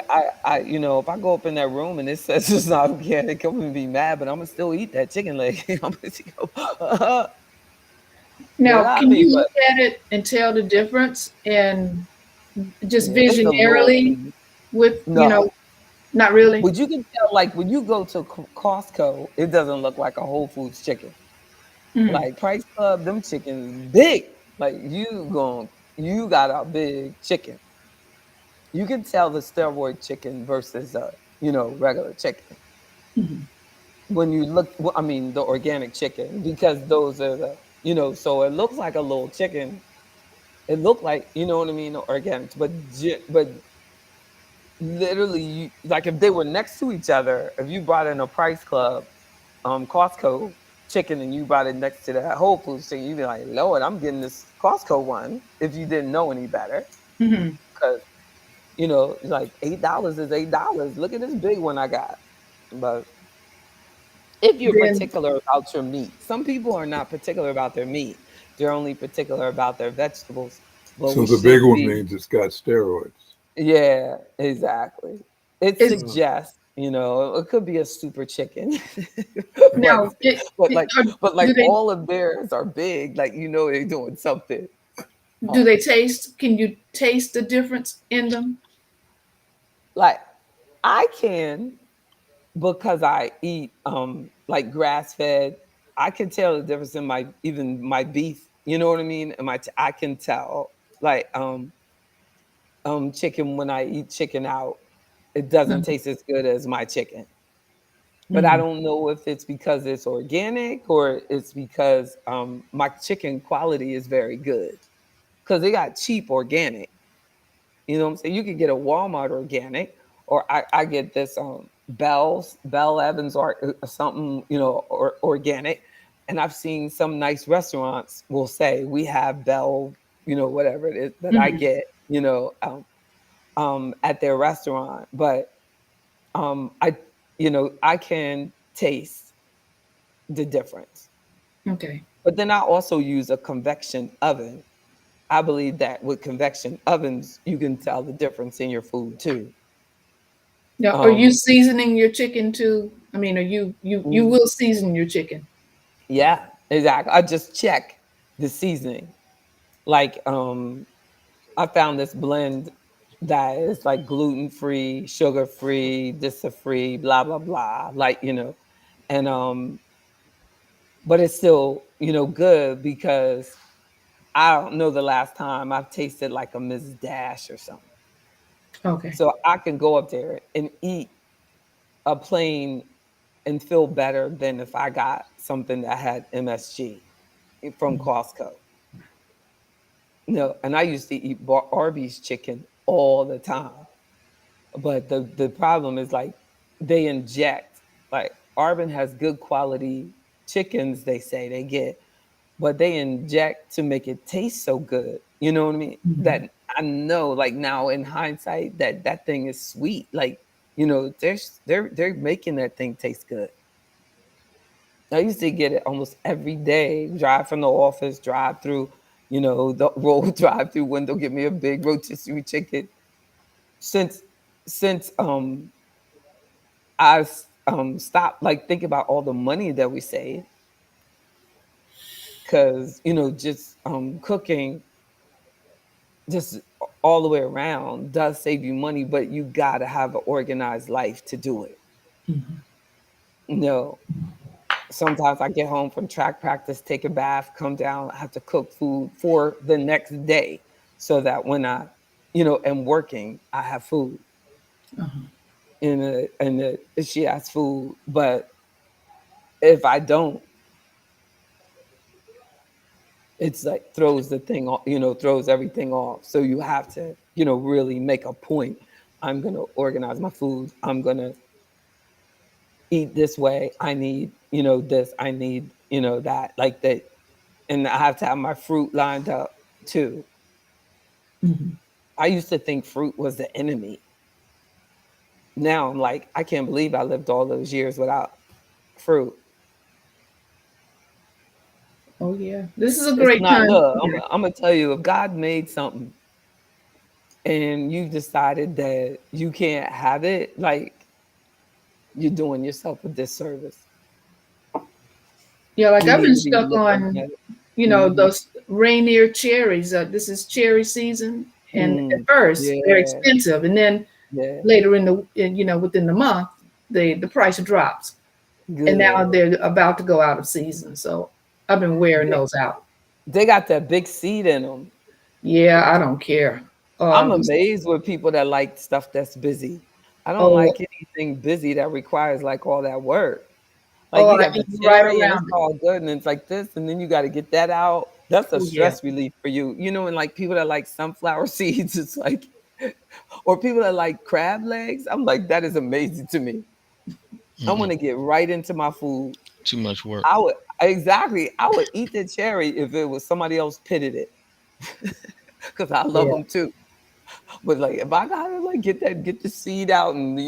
if I go up in that room and it says it's not organic, I'm gonna be mad, but I'm gonna still eat that chicken leg. I'm gonna go, get Now, out of can me. you But look at it and tell the difference and just yeah, it's a little visionarily thing. with, No, not really? but you can tell, like when you go to Costco, it doesn't look like a Whole Foods chicken. Mm, Like Price Club, them chickens big. Like you got a big chicken. You can tell the steroid chicken versus a regular chicken mhm, when you look. I mean, the organic chicken, because those are So it looks like a little chicken. It looked like, what I mean, the organics, but literally, like if they were next to each other, if you brought in a Price Club, Costco chicken, and you brought it next to that Whole Foods chicken, you'd be like, Lord, I'm getting this Costco one. If you didn't know any better, mhm. because like $8 is $8. Look at this big one I got. But if you're Then particular about your meat, some people are not particular about their meat. They're only particular about their vegetables. But So we the big should one be. means it's got steroids. Yeah, exactly. It is Uh, suggests, it could be a super chicken, but now but like but like do they all of theirs are big. Like they're doing something. do Um, they taste? Can you taste the difference in them? like I can, because I eat like grass fed. I can tell the difference in my even my beef. You know what I mean? And I can tell, like chicken, when I eat chicken out, it doesn't Mhm, taste as good as my chicken. But I mhm, don't know if it's because it's organic or it's because my chicken quality is very good. Because they got cheap organic. You know what I'm saying? You could get a Walmart organic, or I get this Bell Evans or something, or organic. And I've seen some nice restaurants will say we have Bell, whatever it is that I mhm. get, at their restaurant. But I can taste the difference. Okay. But then I also use a convection oven. I believe that with convection ovens, you can tell the difference in your food too. Now, are you Um, seasoning your chicken too? I mean, are you mm, will season your chicken? yeah, exactly. I just check the seasoning. Like I found this blend that is like gluten free, sugar free, this free, blah blah blah. Like and but it's still good, because I don't know the last time I've tasted like a Miss Dash or something. Okay. So I can go up there and eat a plain and feel better than if I got something that had MSG from Mhm, Costco. No, and I used to eat Arby's chicken all the time. But the problem is, like, they inject, like Arbin has good quality chickens, they say they get, but they inject to make it taste so good. You know what I mean? mhm. That I know, like now in hindsight, that thing is sweet. Like, they're making that thing taste good. I used to get it almost every day. Drive from the office, drive through, the roll drive through window, get me a big rotisserie chicken. Since since I stopped, like, think about all the money that we save. because just cooking just all the way around does save you money, but you got to have an organized life to do it. Mhm. No, sometimes I get home from track practice, take a bath, come down, I have to cook food for the next day so that when I am working, I have food. Uh-huh. And she has food, but if I don't, it's like throws the thing off, throws everything off. So you have to, really make a point. I'm gonna organize my food. I'm gonna eat this way. I need, this. I need, that. Like that, and I have to have my fruit lined up too. Mhm. I used to think fruit was the enemy. Now I'm like, I can't believe I lived all those years without fruit. Oh yeah, this is a It's great not. time. Look, I'm gonna tell you, if God made something and you decided that you can't have it, like you're doing yourself a disservice. Yeah, like You I've need been to be stuck looking on, at it. Hmm. those Rainier cherries. This is cherry season, and at Mm. first they're Yeah, expensive, and then yeah, later within the month, the price drops, and now good. they're about to go out of season. So I've been wearing They, those out. they got that big seed in them. Yeah, I don't care. I'm Um, amazed with people that like stuff that's busy. I don't oh, like anything busy that requires like all that work. Like oh, you I got the eat right cherry and it's around it. all good and it's like this, and then you got to get that out. That's a Oh yeah, stress relief for you, and like people that like sunflower seeds, it's like, or people that like crab legs. I'm like, that is amazing to me. I Mm-mm. want to get right into my food. Too much work. I would exactly. I would eat the cherry if it was somebody else pitted it, because I love yeah. them too. But like, if I gotta like get the seed out, and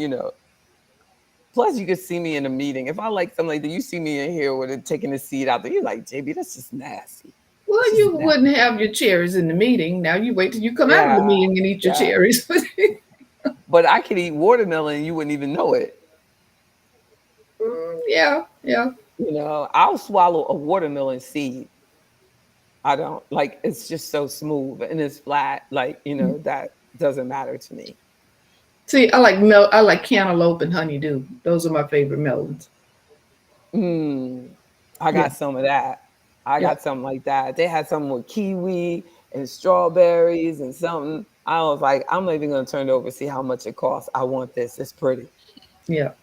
plus you could see me in a meeting. If I like something like that, you see me in here with it taking the seed out there. You're like, JB, that's just nasty. It's Well, just you nasty. wouldn't have your cherries in the meeting. Now you wait till you come out of Yeah, the meeting and eat your yeah. cherries. But I could eat watermelon and you wouldn't even know it. Yeah, yeah, I'll swallow a watermelon seed. I don't like it's just so smooth and it's flat. Like, that doesn't matter to me. see, I like cantaloupe and honeydew. Those are my favorite melons. Mm, I Yeah, got some of that. I yeah. got something like that. They had something with kiwi and strawberries and something. I was like, I'm not even gonna turn it over, see how much it costs. I want this. It's pretty. Yeah.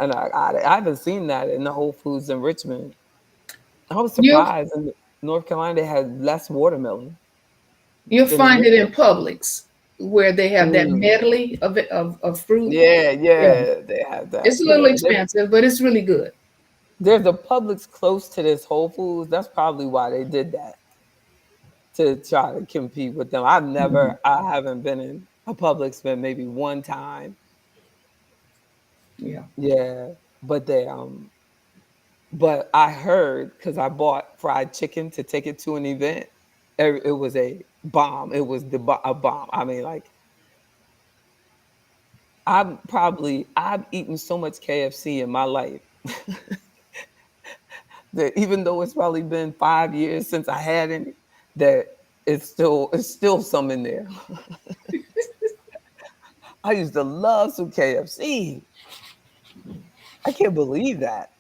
And I got it. I haven't seen that in the Whole Foods in Richmond. I was You'll surprised in North Carolina they had less watermelon you'll than in find it in Richmond. Publix where they have that Mm. medley of fruit. Yeah, Yeah. yeah, they have that. It's a little Yeah, expensive, but it's really good. there's a Publix close to this Whole Foods. That's probably why they did that, to try to compete with them. Mhm. I haven't been in a Publix but maybe one time. Yeah. Yeah, but but I heard because I bought fried chicken to take it to an event. It was a bomb. It was a bomb. I mean, like I've eaten so much KFC in my life that even though it's probably been 5 years since I had any, that it's still some in there. I used to love some KFC. I can't believe that.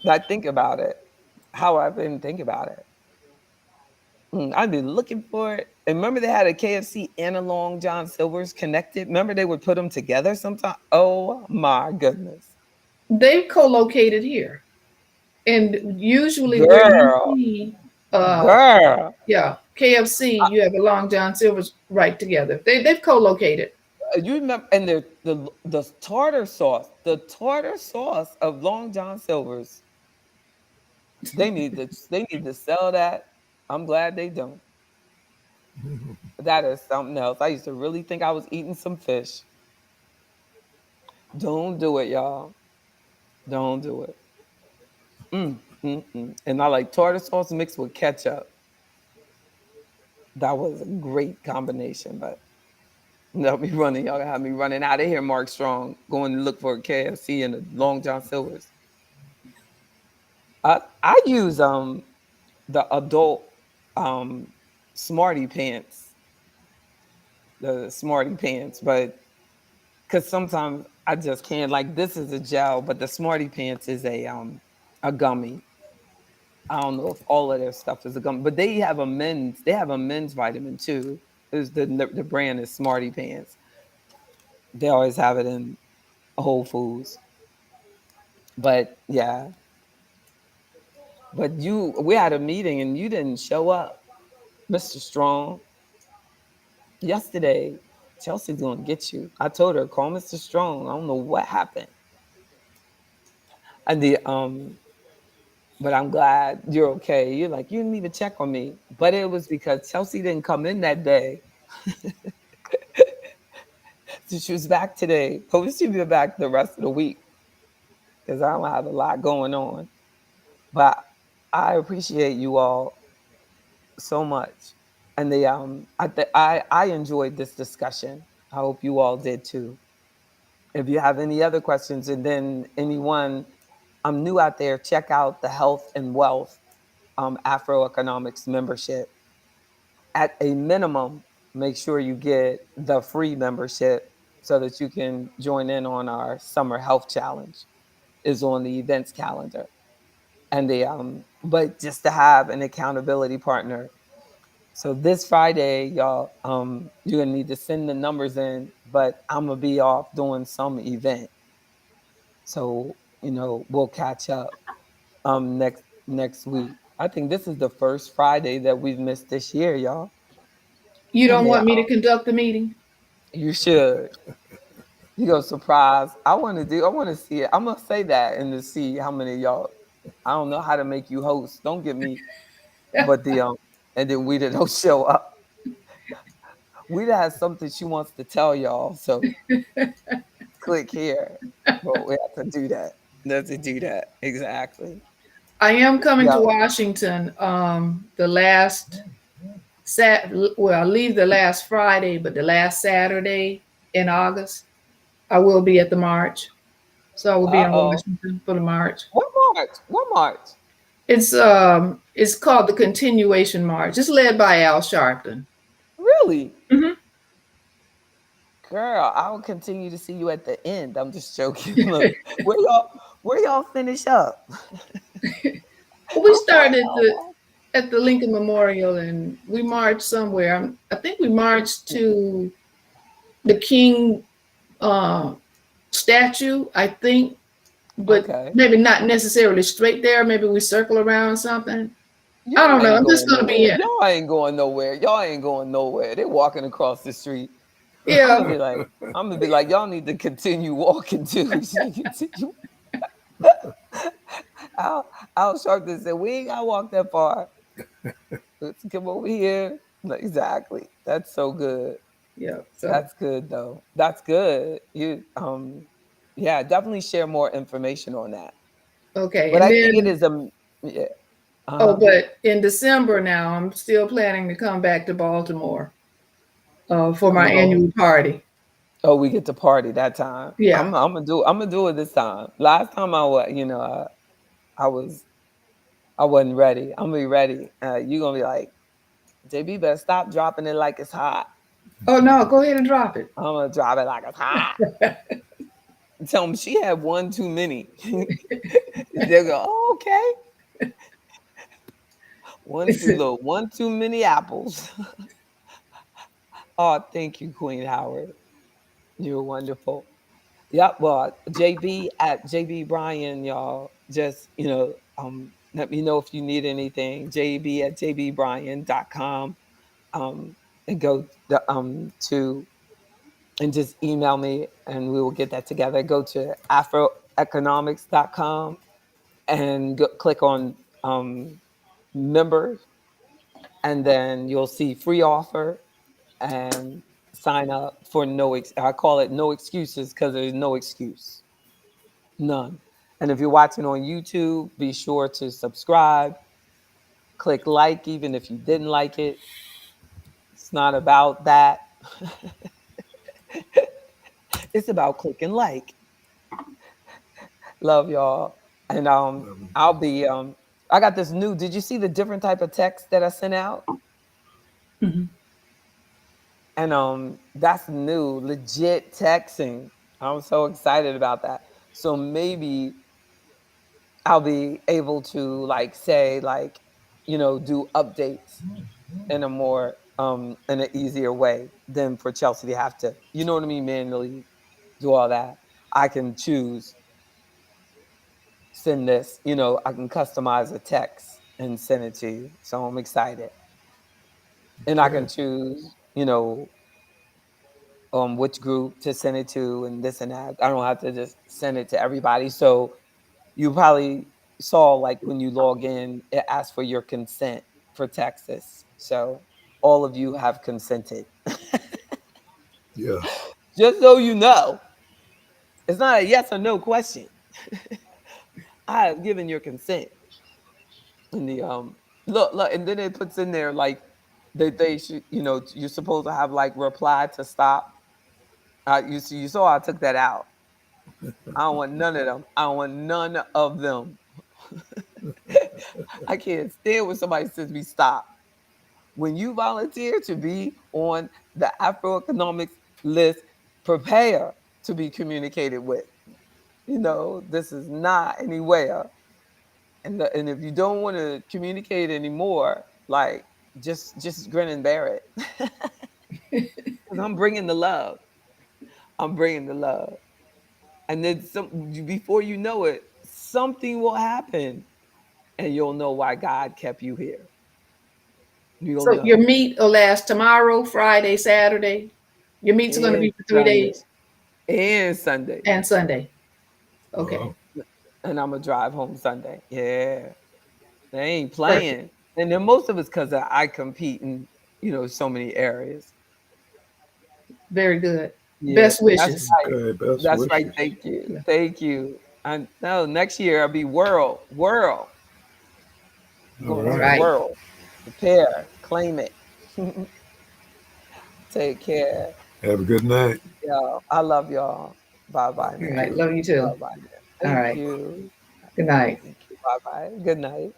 I think about it. How I didn't think about it. I've been looking for it. And remember they had a KFC and a Long John Silver's connected? Remember they would put them together sometime? Oh my goodness. They've co-located here. And usually where you Girl, see uh girl. yeah, KFC, you have a Long John Silver's right together. They've co-located. You remember, and the tartar sauce of Long John Silver's. They need to sell that. I'm glad they don't. That is something else. I used to really think I was eating some fish. Don't do it, y'all. Don't do it. And I like tartar sauce mixed with ketchup. That was a great combination, but y'all have me running out of here, Mark Strong, going to look for a KFC and a Long John Silver's. I use the adult um smarty pants, the smarty pants, but because sometimes I just can't, like, this is a gel, but the smarty pants is a gummy. I don't know if all of their stuff is a gummy, but they have a men's vitamin too. Is the brand is Smarty Pants. They always have it in Whole Foods. But yeah, but we had a meeting and you didn't show up, Mr. Strong. Yesterday, Chelsea's gonna get you. I told her, call Mr. Strong. I don't know what happened. And but I'm glad you're okay. You're like, you didn't even check on me. But it was because Chelsea didn't come in that day. So she was back today. Hope she'll be back the rest of the week because I don't have a lot going on. But I appreciate you all so much. And I enjoyed this discussion. I hope you all did too. If you have any other questions, and then anyone I'm new out there, check out the Health and Wealth AfroEconomics membership. At a minimum, make sure you get the free membership so that you can join in on our summer health challenge. Is on the events calendar. And but just to have an accountability partner. So this Friday, y'all, you're gonna need to send the numbers in, but I'm gonna be off doing some event. So, we'll catch up next week. I think this is the first Friday that we've missed this year, y'all. You And don't they want me to conduct the meeting? You should. You go surprise. I want to see it. I'm gonna say that and to see how many of y'all. I don't know how to make you host. Don't get me, but and then we don't show up. We'd has something she wants to tell y'all, so click here. But we have to do that. We have to do that. Exactly. I am coming Yeah. to Washington the last well, I leave the last Friday, but the last Saturday in August, I will be at the march. So I will be in Uh-oh. Washington for the march. What March? What March? It's called the Continuation March. It's led by Al Sharpton. Really? Hmm. Girl, I will continue to see you at the end. I'm just joking. Look, where y'all finish up? We I'm like, started oh wow. at the Lincoln Memorial and we marched somewhere. I think we marched to the King uh, statue, I think, but Okay. maybe not necessarily straight there. Maybe we circle around something. I Y'all don't know. ain't I'm just going going to be nowhere. in it. Y'all ain't going nowhere. Y'all ain't going nowhere. They walking across the street. I'm Yeah. gonna be like, y'all need to continue walking too. So continue. Al Sharpton said, we ain't gotta walk that far. Let's come over here. Exactly. That's so good. Yeah. So, That's good though. That's good. Yeah, definitely share more information on that. okay. But And I think it then, is yeah. oh, Uh-huh. but in December now, I'm still planning to come back to Baltimore for I'm my gonna go. annual party. Oh, we get to party that time. Yeah. I'm gonna do it this time. Last time I was, I was I wasn't ready. I'm gonna be ready. You gonna be like, JB better stop dropping it like it's hot. Oh, no, go ahead and drop it. I'm gonna drop it like it's hot. Tell them she had one too many. They'll go, oh, okay. One too many apples. Oh, thank you, Queen Howard. You're wonderful. Yep. Well, JB at JB Bryan, y'all. Just let me know if you need anything. JB at jbbryan.com. And go to and just email me and we will get that together. Go to afroeconomics.com and click on members, and then you'll see free offer and sign up for I call it no excuses because there's no excuse, none. And if you're watching on YouTube, be sure to subscribe, click like, even if you didn't like it. It's not about that. It's about clicking like. Love y'all. And I'll be I got this new. Did you see the different type of text that I sent out? Mhm. And that's new, legit texting. I'm so excited about that. So maybe I'll be able to like say like, do updates in a more in an easier way than for Chelsea to have to, you know what I mean, manually do all that. I can choose send this, I can customize a text and send it to you. So I'm excited. And I can Okay. choose, which group to send it to and this and that. I don't have to just send it to everybody. So you probably saw like when you log in, it asks for your consent for Texas. So all of you have consented. Yeah. Just so you know, it's not a yes or no question. I have given your consent. And the look, and then it puts in there like that they should, you're supposed to have like reply to stop. You saw I took that out. I don't want none of them. I don't want none of them. I can't stand when somebody says me stop. When you volunteer to be on the AfroEconomics list, prepare to be communicated with. This is not anywhere. And if you don't want to communicate anymore, like just grin and bear it. Because I'm bringing the love. I'm bringing the love. And then before you know it, something will happen and you'll know why God kept you here. You'll So your know. meet will last tomorrow, Friday, Saturday. Your meets are going to be And for 3 days Sunday. And Sunday. and Sunday. Okay, Wow. And I'm gonna drive home Sunday. Yeah. They ain't perfect. playing. And then most of it's because I compete in, so many areas. Very good. Yeah, Best that's wishes. right. Okay. Best That's right. wishes. Thank you. Yeah. Thank you. I know next year I'll be world. All Going All to the right. right. world. Prepare. Claim it. Take care. Have a good night. Y'all. I love y'all. Bye bye All now. right. Okay. Love you too. Bye bye now. All Thank right. you. Good night. Thank you. Bye bye. Good night.